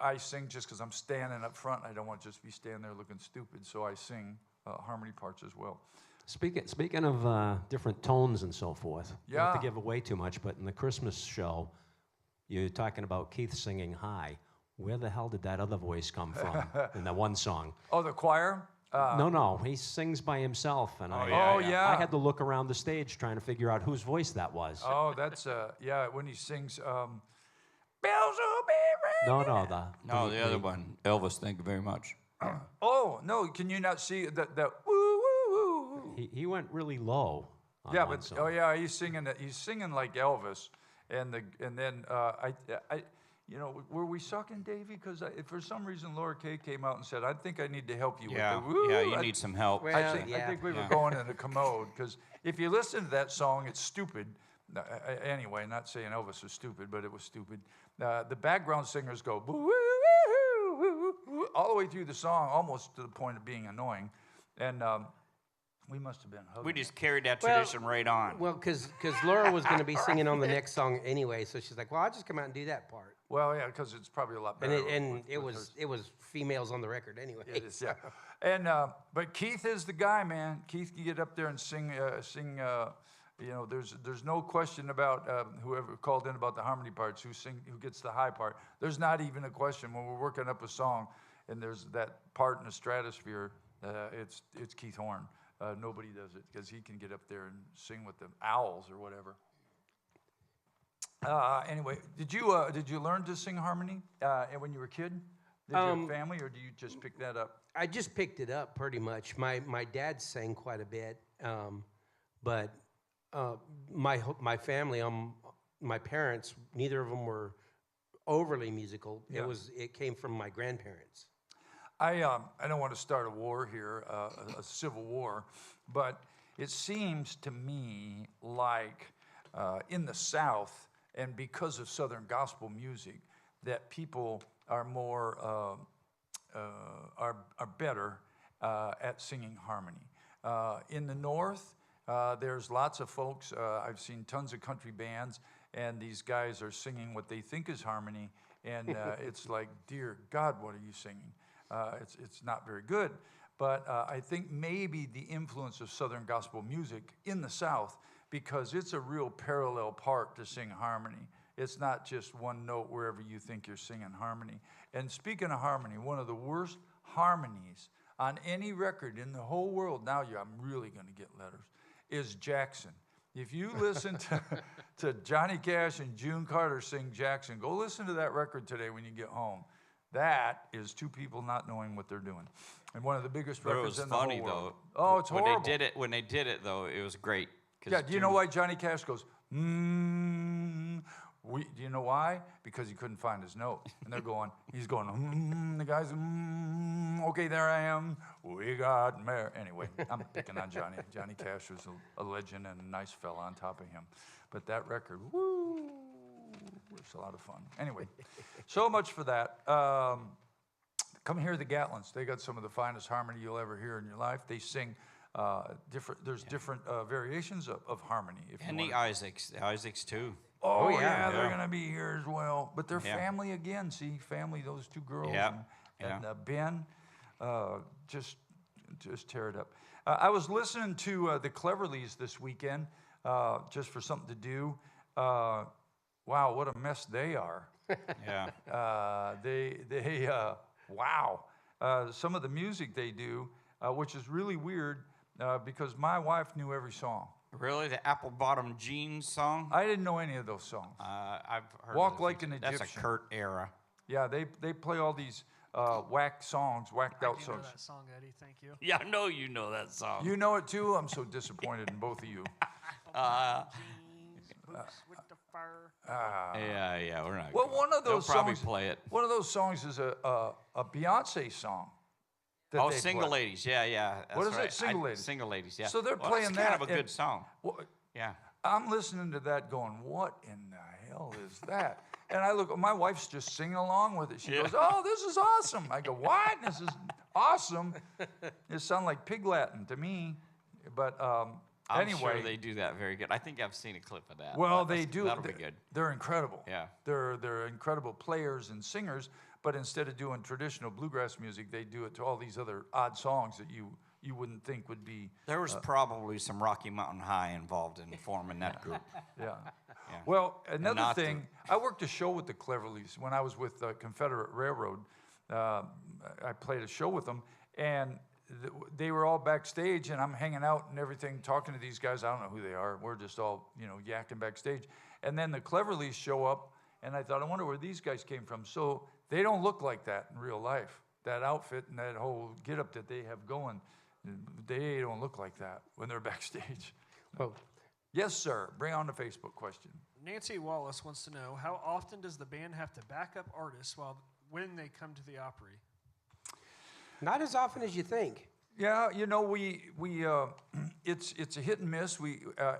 I sing just because I'm standing up front. I don't want to just be standing there looking stupid, so I sing harmony parts as well. Speaking of different tones and so forth, not to Yeah. give away too much, but in the Christmas show, you're talking about Keith singing high. Where the hell did that other voice come from in that one song? Oh, the choir? No, he sings by himself, and yeah. I had to look around the stage trying to figure out whose voice that was. Oh, that's when he sings bells will be ringing. No, The other one, Elvis, thank you very much. Oh, no, can you not see that woo woo woo? he went really low. On Yeah, one but song. he's singing like Elvis, and then were we sucking, Davey? Because for some reason Laura Kay came out and said, "I think I need to help you with the woo." You need some help. Well, I think we were going in the commode, because if you listen to that song, it's stupid. Anyway, not saying Elvis was stupid, but it was stupid. The background singers go woo, woo, woo, woo, woo, all the way through the song, almost to the point of being annoying, and we must have been hugging. We just carried that tradition right on. Well, because Laura was going to be singing on the next song anyway, so she's like, "Well, I'll just come out and do that part." Well, yeah, because it's probably a lot better. And it with was hers. females on the record anyway. It is, yeah. And but Keith is the guy, man. Keith can get up there and sing. There's no question about whoever called in about the harmony parts, who gets the high part. There's not even a question when we're working up a song, and there's that part in the stratosphere. It's Keith Horn. Nobody does it because he can get up there and sing with the owls or whatever. Anyway, did you learn to sing harmony when you were a kid? Did you have a family, or do you just pick that up? I just picked it up pretty much. My dad sang quite a bit, but my family, my parents, neither of them were overly musical. Yeah. It came from my grandparents. I don't want to start a war here, a civil war, but it seems to me like in the South, and because of Southern gospel music, that people are more are better at singing harmony. In the North, there's lots of folks. I've seen tons of country bands, and these guys are singing what they think is harmony, and it's like, dear God, what are you singing? It's not very good. But I think maybe the influence of Southern gospel music in the South, because it's a real parallel part to sing harmony. It's not just one note wherever you think you're singing harmony. And speaking of harmony, one of the worst harmonies on any record in the whole world, now I'm really going to get letters, is Jackson. If you listen to Johnny Cash and June Carter sing Jackson, go listen to that record today when you get home. That is two people not knowing what they're doing. And one of the biggest records in the whole world. It was funny, though. Oh, it's horrible. When they did it, though, it was great. Yeah, do you know why Johnny Cash goes, do you know why? Because he couldn't find his note. And they're going, he's going, the guy's, okay, there I am. We got married. Anyway, I'm picking on Johnny. Johnny Cash was a legend and a nice fella on top of him. But that record, woo, was a lot of fun. Anyway, so much for that. Come hear the Gatlins. They got some of the finest harmony you'll ever hear in your life. They sing different variations of harmony. And the Isaacs too. Oh yeah, they're gonna be here as well. But they're family again. See, family. Those two girls and Ben, just tear it up. I was listening to the Cleverleys this weekend, just for something to do. Wow, what a mess they are. Yeah. Wow. Some of the music they do, which is really weird, because my wife knew every song. Really? The Apple Bottom Jeans song? I didn't know any of those songs. I've heard Walk Like an Egyptian. That's a Kurt era. Yeah, they play all these whacked songs, whacked out I do songs. know that song, Eddie. Thank you. Yeah, I know you know that song. You know it too? I'm so disappointed in both of you. Jeans, boots with the fur. Yeah, we're not. Well, one of those They'll probably songs. play it. One of those songs is a Beyonce song. Oh, Single Ladies. Yeah. That's What is it? right. Single Ladies. Single Ladies. Yeah. So they're Well, playing that's that. kind of a and- good song. Well, Yeah. I'm listening to that going, what in the hell is that? And I look, my wife's just singing along with it. She goes, oh, this is awesome. I go, what? This is awesome. It sounds like pig Latin to me. But I'm anyway. sure they do that very good. I think I've seen a clip of that. Well, they do. That'll be good. They're incredible. Yeah. They're incredible players and singers, but instead of doing traditional bluegrass music, they do it to all these other odd songs that you wouldn't think would be. There was probably some Rocky Mountain High involved in forming that group. Yeah. Yeah. Well, another not thing, I worked a show with the Cleverleys when I was with Confederate Railroad. I played a show with them, and they were all backstage, and I'm hanging out and everything, talking to these guys. I don't know who they are. We're just all, yakking backstage. And then the Cleverleys show up, and I thought, I wonder where these guys came from. So they don't look like that in real life. That outfit and that whole getup that they have going, they don't look like that when they're backstage. Oh, Yes, sir. Bring on the Facebook question. Nancy Wallace wants to know, how often does the band have to back up artists when they come to the Opry? not as often as you think. Yeah, it's a hit and miss.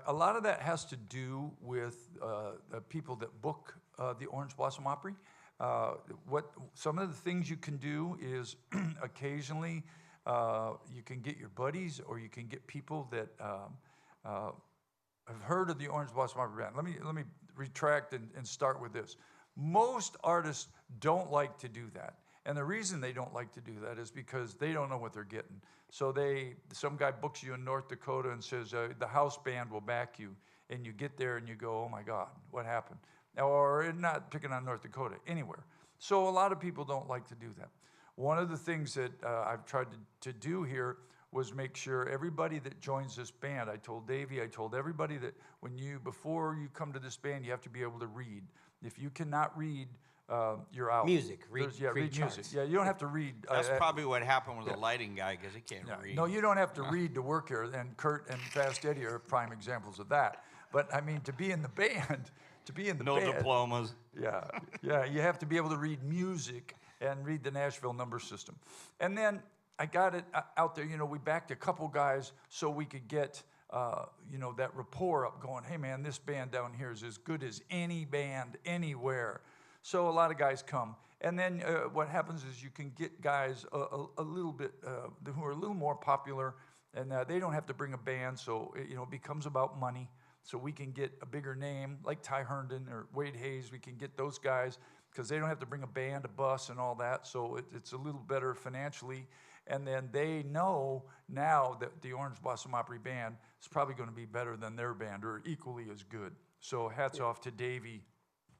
A lot of that has to do with the people that book the Orange Blossom Opry. Some of the things you can do is occasionally you can get your buddies, or you can get people that have heard of the Orange Blossom Opry band. Let me retract and start with this. Most artists don't like to do that. And the reason they don't like to do that is because they don't know what they're getting. So some guy books you in North Dakota and says, the house band will back you. And you get there and you go, oh my God, what happened? Or not picking on North Dakota, anywhere. So a lot of people don't like to do that. One of the things that I've tried to do here was make sure everybody that joins this band, I told Davey, I told everybody that before you come to this band, you have to be able to read. If you cannot read, you're out. Read music. charts. Yeah, you don't have to read. That's probably what happened with the lighting guy, because he can't read. No, you don't have to read to work here. And Kurt and Fast Eddie are prime examples of that. But I mean, to be in the band, No diplomas. Yeah, you have to be able to read music and read the Nashville number system. And then I got it out there. We backed a couple guys so we could get, that rapport up going, hey, man, this band down here is as good as any band anywhere. So a lot of guys come. And then what happens is you can get guys a little bit who are a little more popular, and they don't have to bring a band, so it becomes about money. So we can get a bigger name like Ty Herndon or Wade Hayes. We can get those guys because they don't have to bring a band, a bus, and all that. So it's a little better financially. And then they know now that the Orange Blossom Opry Band is probably going to be better than their band or equally as good. So hats off to Davey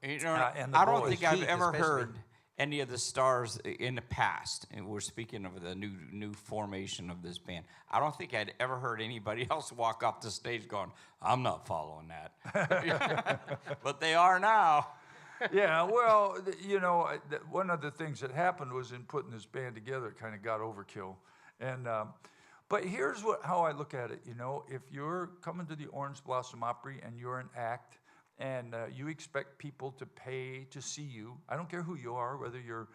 and the I don't boys. think I've Keith ever especially. heard any of the stars in the past, and we're speaking of the new formation of this band. I don't think I'd ever heard anybody else walk off the stage going, I'm not following that. But they are now. Yeah, well, one of the things that happened was in putting this band together, it kind of got overkill. And but here's how I look at it. If you're coming to the Orange Blossom Opry and you're an act, and you expect people to pay to see you, I don't care who you are, whether you're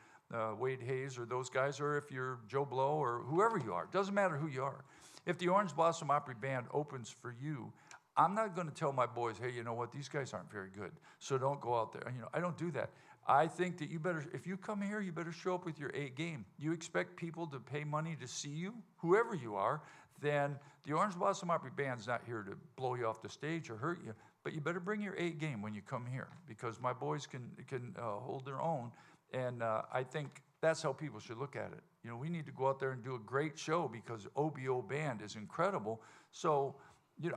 Wade Hayes or those guys, or if you're Joe Blow or whoever you are. It doesn't matter who you are. If the Orange Blossom Opry Band opens for you, I'm not going to tell my boys, hey, you know what, these guys aren't very good, so don't go out there. I don't do that. I think that you better, if you come here, you better show up with your A game. You expect people to pay money to see you, whoever you are, then the Orange Blossom Opry Band's not here to blow you off the stage or hurt you, but you better bring your A game when you come here, because my boys can hold their own, and I think that's how people should look at it. We need to go out there and do a great show because OBO Band is incredible, so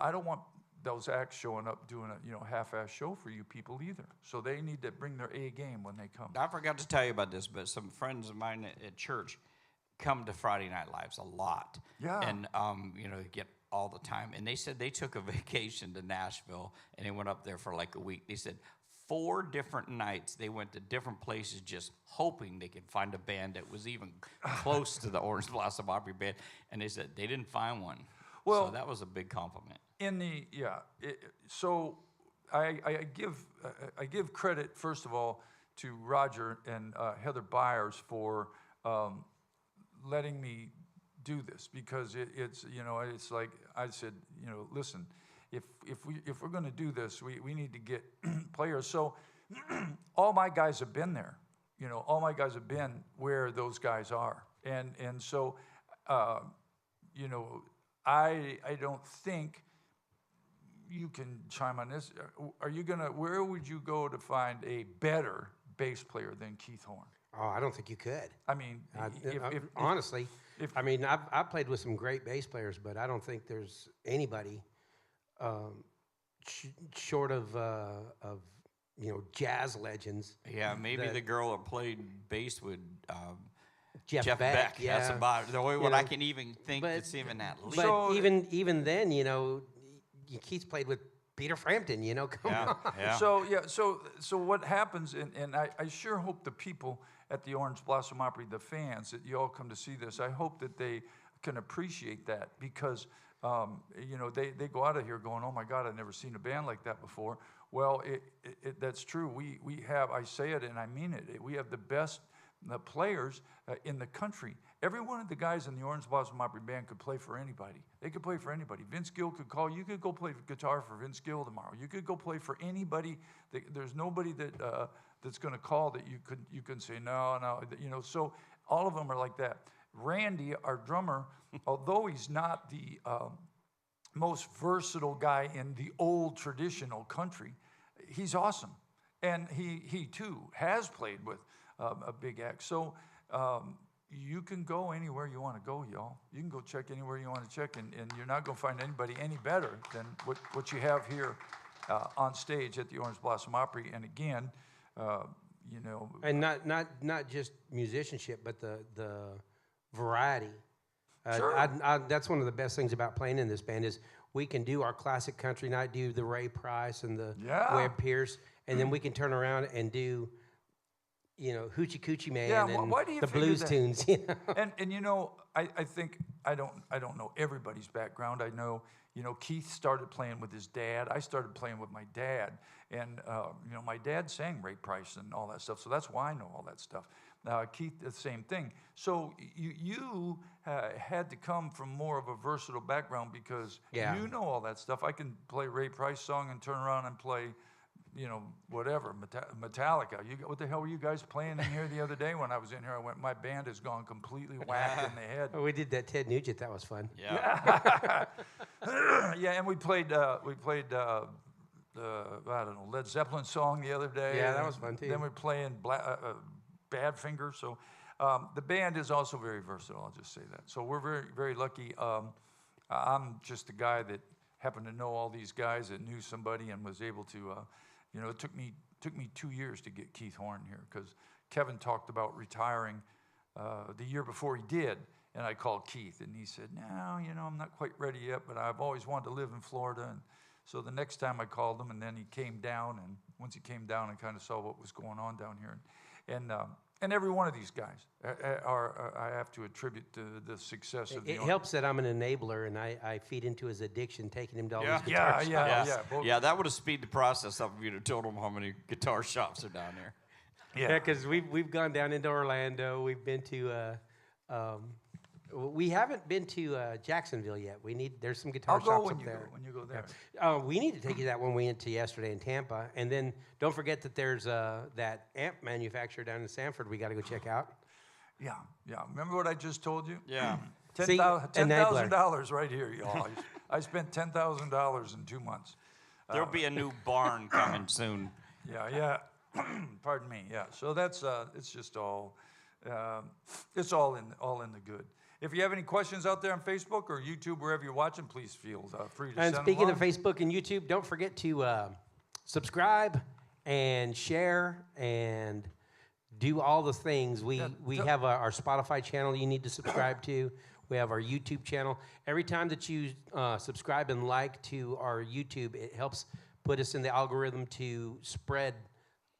I don't want those acts showing up doing a half-ass show for you people either. So they need to bring their A game when they come. I forgot to tell you about this, but some friends of mine at church come to Friday Night Lives a lot. Yeah. And, get all the time. And they said they took a vacation to Nashville, and they went up there for like a week. They said 4 different nights they went to different places just hoping they could find a band that was even close to the Orange Blossom Opry Band. And they said they didn't find one. Well, so that was a big compliment. So I give credit first of all to Roger and Heather Byers for letting me do this, because it's like I said, listen, if we're going to do this, we need to get players. So all my guys have been there, all my guys have been where those guys are, and so I don't think you can chime on this. Where would you go to find a better bass player than Keith Horn? Oh, I don't think you could. I mean, Honestly, I've played with some great bass players, but I don't think there's anybody short of jazz legends. Yeah, maybe the girl that played bass with Jeff Beck. yeah. That's about the only one I can even think that's even that league. But So- even then, Keith's played with Peter Frampton. Come on. Yeah. So what happens, and I sure hope the people at the Orange Blossom Opry, the fans, that you all come to see this, I hope that they can appreciate that, because they go out of here going, oh my God, I've never seen a band like that before. Well, that's true. We have, I say it and I mean it, we have the best players in the country. Every one of the guys in the Orange Blossom Opry Band could play for anybody. They could play for anybody. Vince Gill could call. You could go play guitar for Vince Gill tomorrow. You could go play for anybody. There's nobody that's going to call that you can say no. So all of them are like that. Randy, our drummer, although he's not the most versatile guy in the old traditional country, he's awesome, and he too has played with a big act. So you can go anywhere you want to go, y'all. You can go check anywhere you want to check, and you're not going to find anybody any better than what you have here on stage at the Orange Blossom Opry. And again, And not just musicianship, but the variety. Sure. That's one of the best things about playing in this band is we can do our classic country night, do the Ray Price and the Webb Pierce, and then we can turn around and do Hoochie Coochie Man and why do you the figure blues that? tunes. And I think I don't know everybody's background. I know Keith started playing with his dad. I started playing with my dad, and my dad sang Ray Price and all that stuff. So that's why I know all that stuff. Keith, the same thing. So you had to come from more of a versatile background because Yeah. you know all that stuff. I can play Ray Price song and turn around and play, whatever, Metallica. What the hell were you guys playing in here the other day? When I was in here, I went, my band has gone completely whacked in the head. Oh, we did that Ted Nugent. That was fun. Yeah. Yeah, and we played I don't know, Led Zeppelin song the other day. Yeah, that was fun, too. Then we're playing Badfinger. So the band is also very versatile, I'll just say that. So we're very, very lucky. I'm just a guy that happened to know all these guys that knew somebody and was able to, it took me 2 years to get Keith Horn here because Kevin talked about retiring the year before he did. And I called Keith, and he said, no, I'm not quite ready yet, but I've always wanted to live in Florida. And so the next time I called him, and then he came down, and once he came down, I kind of saw what was going on down here. And every one of these guys I have to attribute to the success of the It helps that I'm an enabler, and I feed into his addiction, taking him to all Yeah. these guitar shops. Yeah. That would have speeded the process up if you'd have told them how many guitar shops are down there. Yeah, because we've gone down into Orlando. We've been to we haven't been to Jacksonville yet. There's some guitar I'll go shops when up you there. go, when you go there. We need to take you that one we went to yesterday in Tampa, and then don't forget that there's that amp manufacturer down in Sanford. We got to go check out. Yeah. Remember what I just told you? Yeah. See, $10,000 right here, y'all. I spent $10,000 in 2 months. There'll be a new barn coming soon. Yeah. Pardon me. Yeah. So that's it's just all it's all in the good. If you have any questions out there on Facebook or YouTube, wherever you're watching, please feel free to And send speaking them of Facebook and YouTube, don't forget to subscribe and share and do all the things. We have our Spotify channel you need to subscribe to. We have our YouTube channel. Every time that you subscribe and like to our YouTube, it helps put us in the algorithm to spread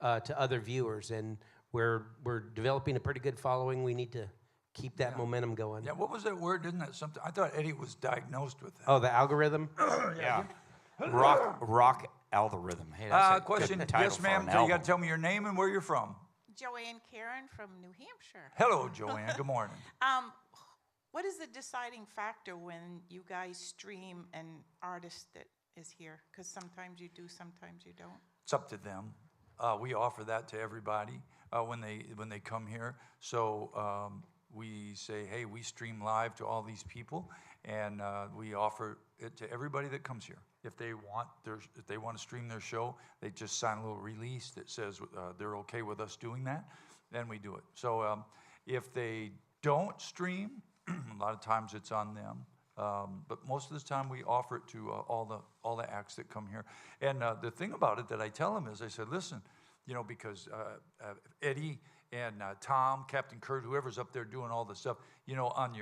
to other viewers. And we're developing a pretty good following. We need to keep that momentum going. Yeah, what was that word? Isn't that something? I thought Eddie was diagnosed with that. Oh, the algorithm? Yeah. Rock algorithm. Hey, that's a Question. good title Yes, for ma'am. an So you album. got to tell me your name and where you're from. Joanne Karen from New Hampshire. Hello, Joanne. Good morning. What is the deciding factor when you guys stream an artist that is here? Because sometimes you do, sometimes you don't. It's up to them. We offer that to everybody when they come here. So we say, hey, we stream live to all these people, and we offer it to everybody that comes here. If they want to stream their show, they just sign a little release that says they're okay with us doing that, then we do it. So if they don't stream, a lot of times it's on them. But most of the time we offer it to all the acts that come here. And the thing about it that I tell them is I said, listen, because Eddie and Tom, Captain Kurt, whoever's up there doing all the stuff, when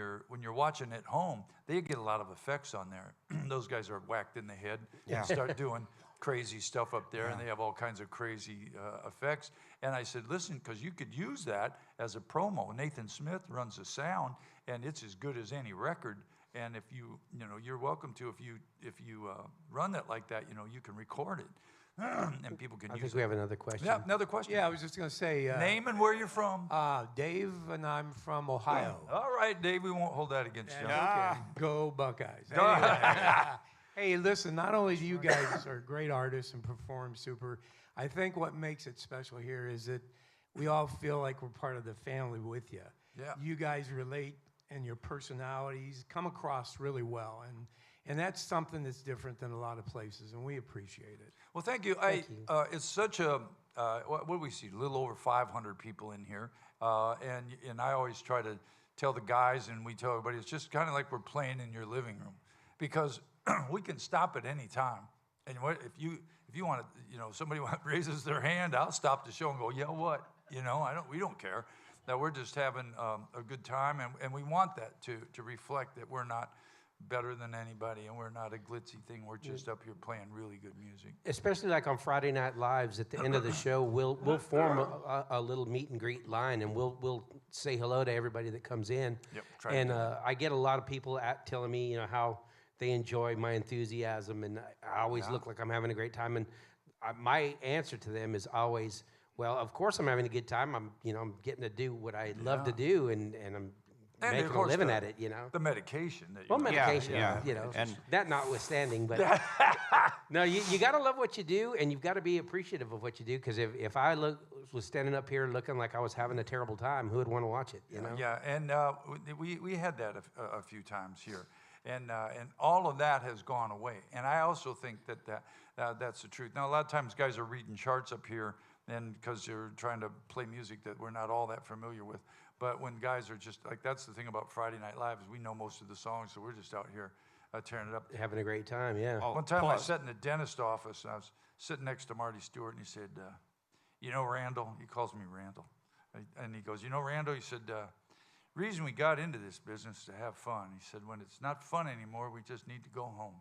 you're watching at home, they get a lot of effects on there. Those guys are whacked in the head and start doing crazy stuff up there, and they have all kinds of crazy effects. And I said, listen, because you could use that as a promo. Nathan Smith runs the sound, and it's as good as any record. And if you're welcome to, if you run it like that, you can record it, and people can I use think it. we have another question. Yeah, another question. Yeah, I was just going to say. Name and where you're from. Dave, and I'm from Ohio. All right, Dave, we won't hold that against you. Go Buckeyes. Anyway, hey, listen, not only do you guys are great artists and perform super, I think what makes it special here is that we all feel like we're part of the family with you. Yeah. You guys relate, and your personalities come across really well. And that's something that's different than a lot of places, and we appreciate it. Well, thank you. It's such a, what do we see, a little over 500 people in here. And I always try to tell the guys, and we tell everybody, it's just kind of like we're playing in your living room. Because we can stop at any time. And if you want to, somebody raises their hand, I'll stop the show and go, yeah, what? We don't care. That we're just having a good time, and we want that to reflect that we're not better than anybody, and we're not a glitzy thing. We're just up here playing really good music. Especially like on Friday Night Lives, at the end of the show, we'll form a little meet and greet line, and we'll say hello to everybody that comes in. Yep, and I get a lot of people telling me, how they enjoy my enthusiasm, and I always look like I'm having a great time. And my answer to them is always, Well, of course I'm having a good time. I'm getting to do what I love to do, and I'm And making of a course living the- at it. The medication that you Well, know. medication, yeah. and that notwithstanding, but no, you got to love what you do, and you've got to be appreciative of what you do. Because if I was standing up here looking like I was having a terrible time, who would want to watch it? You know? Yeah, and we had that a few times here, and all of that has gone away. And I also think that's the truth. Now, a lot of times guys are reading charts up here, and because they're trying to play music that we're not all that familiar with. But when guys are just like, that's the thing about Friday Night Live is we know most of the songs, so we're just out here tearing it up. Having a great time, yeah. Oh, One time I plus- sat in the dentist office, and I was sitting next to Marty Stewart, and he said, you know, Randall, he calls me Randall. And he goes, you know, Randall, he said, reason we got into this business is to have fun. He said, when it's not fun anymore, we just need to go home.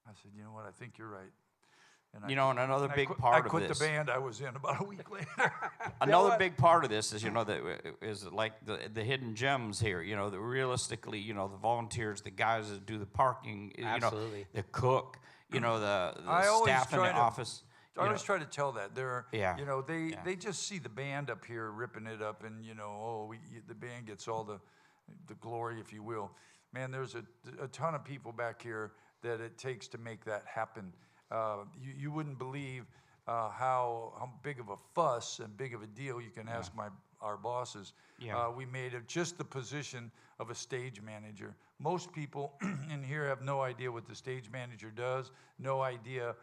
I said, you know what, I think you're right. And You know, and another big I part of quit this. the band I was in about a week later. Another big part of this is, that is like the hidden gems here. That realistically, the volunteers, the guys that do the parking, Absolutely. The cook, the I always staff in the try to- office. I always try to tell that they're, Yeah. they just see the band up here ripping it up, and the band gets all the glory, if you will. Man, there's a ton of people back here that it takes to make that happen. You wouldn't believe how big of a fuss and big of a deal you can ask our bosses. Yeah. We made of just the position of a stage manager. Most people in here have no idea what the stage manager does, no idea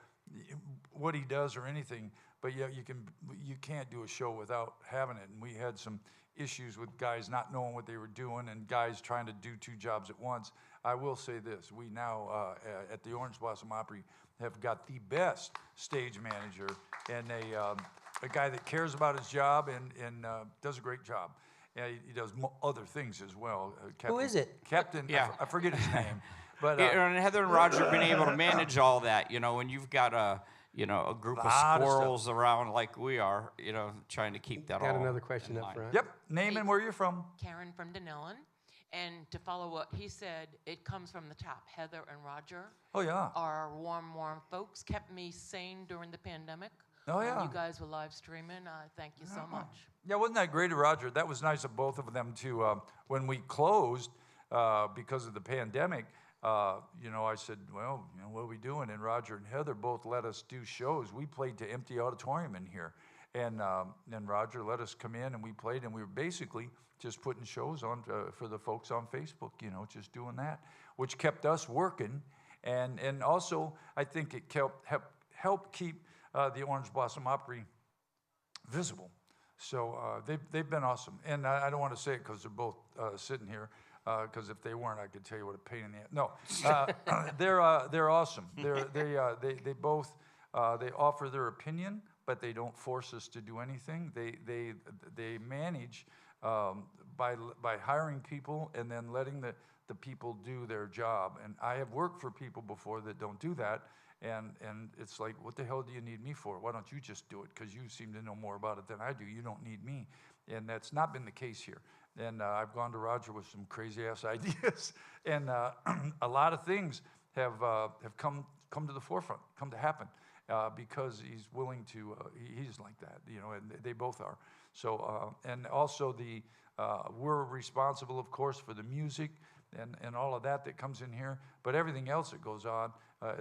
what he does or anything, but yeah, you can't do a show without having it. And we had some issues with guys not knowing what they were doing and guys trying to do two jobs at once. I will say this, we now at the Orange Blossom Opry have got the best stage manager and a guy that cares about his job and does a great job. Yeah, he does other things as well. Who is it? Captain, Yeah. I forget his name. But And Heather and Roger have been able to manage all that, when you've got a group of Lot of stuff. squirrels around like we are, trying to keep that Got all another question in up line. front. Yep, name and where you're from. Karen from Denellen. And to follow what he said, it comes from the top. Heather and Roger Oh, yeah. are warm folks, kept me sane during the pandemic. Oh, When yeah. you guys were live streaming. Thank you so much. Yeah, wasn't that great of Roger? That was nice of both of them to, when we closed because of the pandemic, I said, well, what are we doing? And Roger and Heather both let us do shows. We played to empty auditorium in here. And Roger let us come in and we played, and we were basically just putting shows on for the folks on Facebook, just doing that, which kept us working. And also, I think it helped keep the Orange Blossom Opry visible. So they've been awesome. And I don't want to say it because they're both sitting here, because if they weren't, I could tell you what a pain in the ass. No, they're awesome. They both they offer their opinion, but they don't force us to do anything. They manage by hiring people and then letting the people do their job. And I have worked for people before that don't do that. And it's like, what the hell do you need me for? Why don't you just do it? Because you seem to know more about it than I do. You don't need me. And that's not been the case here. And I've gone to Roger with some crazy-ass ideas. And a lot of things have come to the forefront, come to happen, because he's willing to, he's like that, and they both are. So, and also we're responsible, of course, for the music and all of that comes in here. But everything else that goes on,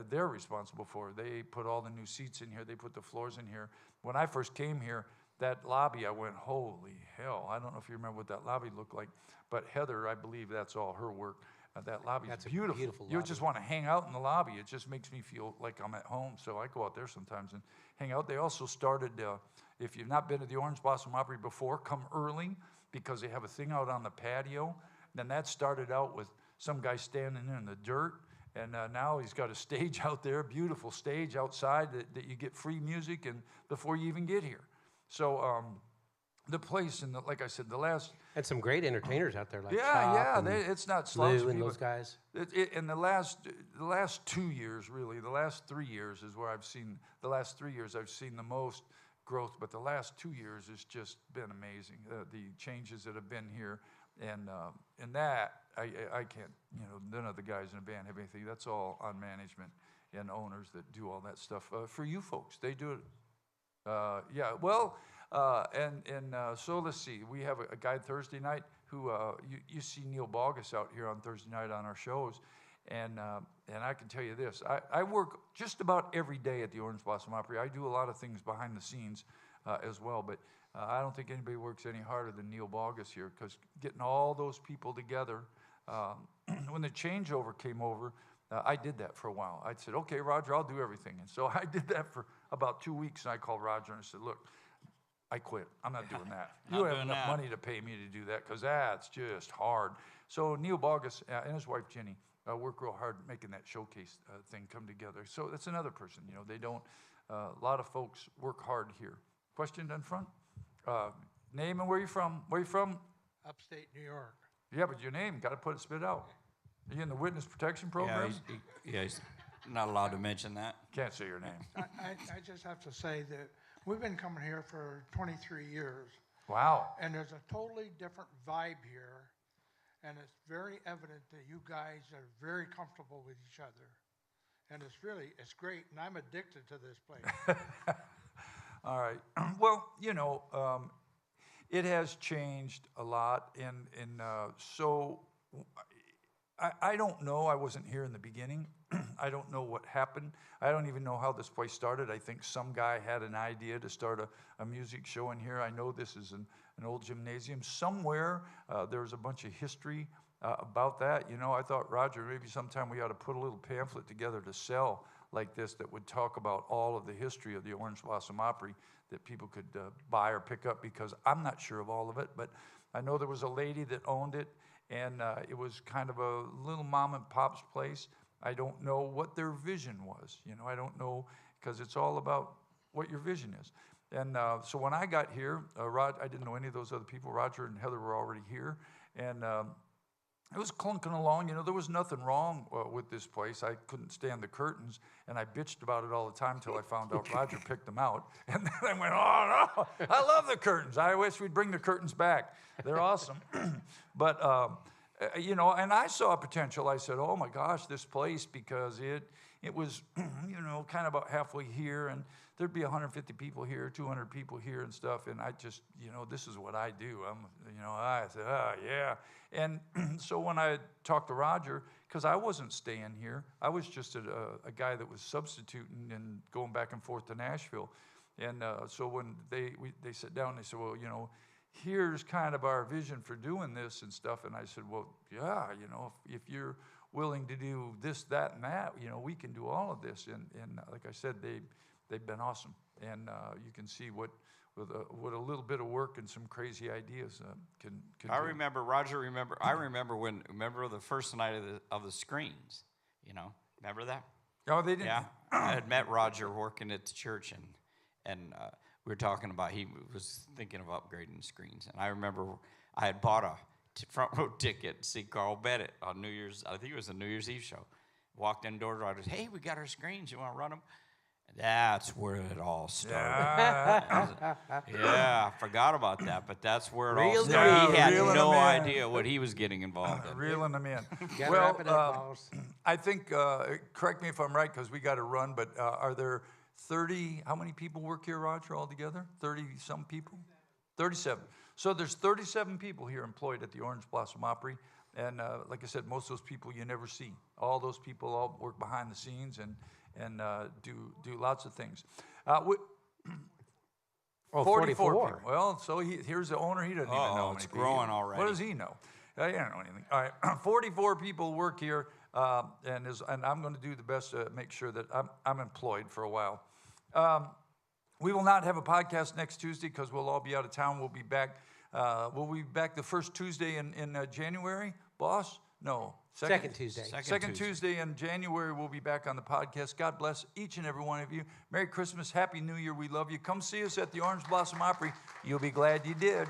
they're responsible for. They put all the new seats in here. They put the floors in here. When I first came here, that lobby, I went, holy hell. I don't know if you remember what that lobby looked like, but Heather, I believe that's all her work. That lobby is beautiful. beautiful You lobby. just want to hang out in the lobby. It just makes me feel like I'm at home. So I go out there sometimes and hang out. They also started, if you've not been to the Orange Blossom Opry before, come early because they have a thing out on the patio. Then that started out with some guy standing in the dirt. And now he's got a stage out there, beautiful stage outside that you get free music and before you even get here. So the place, and like I said, the last... And some great entertainers out there, like Yeah, Chop and it's not slouchy. Lou and those guys. In the last 2 years, really, the last 3 years is where I've seen, the last 3 years I've seen the most growth, but the last 2 years has just been amazing. The changes that have been here, and that, I can't, none of the guys in the band have anything. That's all on management and owners that do all that stuff. For you folks, they do it. Yeah, well, So let's see. We have a guy Thursday night who you see Neil Bogus out here on Thursday night on our shows, and I can tell you this: I work just about every day at the Orange Blossom Opry. I do a lot of things behind the scenes as well, but I don't think anybody works any harder than Neil Bogus here, because getting all those people together. When the changeover came over, I did that for a while. I said, okay, Roger, I'll do everything. And so I did that for about 2 weeks, and I called Roger and I said, look, I quit. I'm not doing that. You don't have enough money to pay me to do that, because that's just hard. So Neil Bogus and his wife, Jenny, work real hard making that showcase thing come together. So that's another person. You know, they don't, a lot of folks work hard here. Question down front? Name and where you from? Where you from? Upstate New York. Yeah, but your name, got to spit out. Are you in the witness protection program? He's not allowed to mention that. Can't say your name. I just have to say that we've been coming here for 23 years. Wow. And there's a totally different vibe here. And it's very evident that you guys are very comfortable with each other. And it's great. And I'm addicted to this place. All right. Well, you know, it has changed a lot, and so I don't know. I wasn't here in the beginning. I don't know what happened. I don't even know how this place started. I think some guy had an idea to start a music show in here. I know this is an old gymnasium. Somewhere there's a bunch of history about that. You know, I thought, Roger, maybe sometime we ought to put a little pamphlet together to sell like this that would talk about all of the history of the Orange Blossom Opry that people could buy or pick up, because I'm not sure of all of it, but I know there was a lady that owned it, and it was kind of a little mom and pop's place. I don't know what their vision was. You know, I don't know, because it's all about what your vision is. And so when I got here, I didn't know any of those other people. Roger and Heather were already here, and it was clunking along. You know, there was nothing wrong with this place. I couldn't stand the curtains, and I bitched about it all the time until I found out Roger picked them out. And then I went, oh, no, I love the curtains. I wish we'd bring the curtains back. They're awesome. But, you know, and I saw potential. I said, oh, my gosh, this place, because it was, you know, kind of about halfway here, and there'd be 150 people here, 200 people here and stuff, and I just, you know, this is what I do. I said, oh, yeah. And so when I talked to Roger, because I wasn't staying here, I was just a guy that was substituting and going back and forth to Nashville. And so when they sat down, they said, well, you know, here's kind of our vision for doing this and stuff. And I said, well, yeah, you know, if you're willing to do this, that, and that, you know, we can do all of this. And like I said, they've been awesome. And you can see what a little bit of work and some crazy ideas can I do. remember, remember the first night of the screens, you know, remember that? Oh, they didn't? Yeah, I had met Roger working at the church, and we were talking about, he was thinking of upgrading screens. And I remember I had bought a front row ticket to see Carl Bennett on New Year's, I think it was a New Year's Eve show. Walked indoors, Roger said, hey, we got our screens, you want to run them? That's where it all started. Yeah, I forgot about that, but that's where it all started. He had no idea what he was getting involved in. Reeling them in. Gotta wrap it up, boss. I think, correct me if I'm right, because we got to run, but are there 30, how many people work here, Roger, altogether? 30-some people? 37. So there's 37 people here employed at the Orange Blossom Opry. And like I said, most of those people you never see. All those people all work behind the scenes and do lots of things. 44 people. Well, so here's the owner. He doesn't even know how many it's people. growing already. What does he know? He don't know anything. All right, 44 people work here, and I'm going to do the best to make sure that I'm employed for a while. We will not have a podcast next Tuesday because we'll all be out of town. We'll be back. Will we be back the first Tuesday in January, boss? No. Second Tuesday. Second Tuesday in January, we'll be back on the podcast. God bless each and every one of you. Merry Christmas. Happy New Year. We love you. Come see us at the Orange Blossom Opry. You'll be glad you did.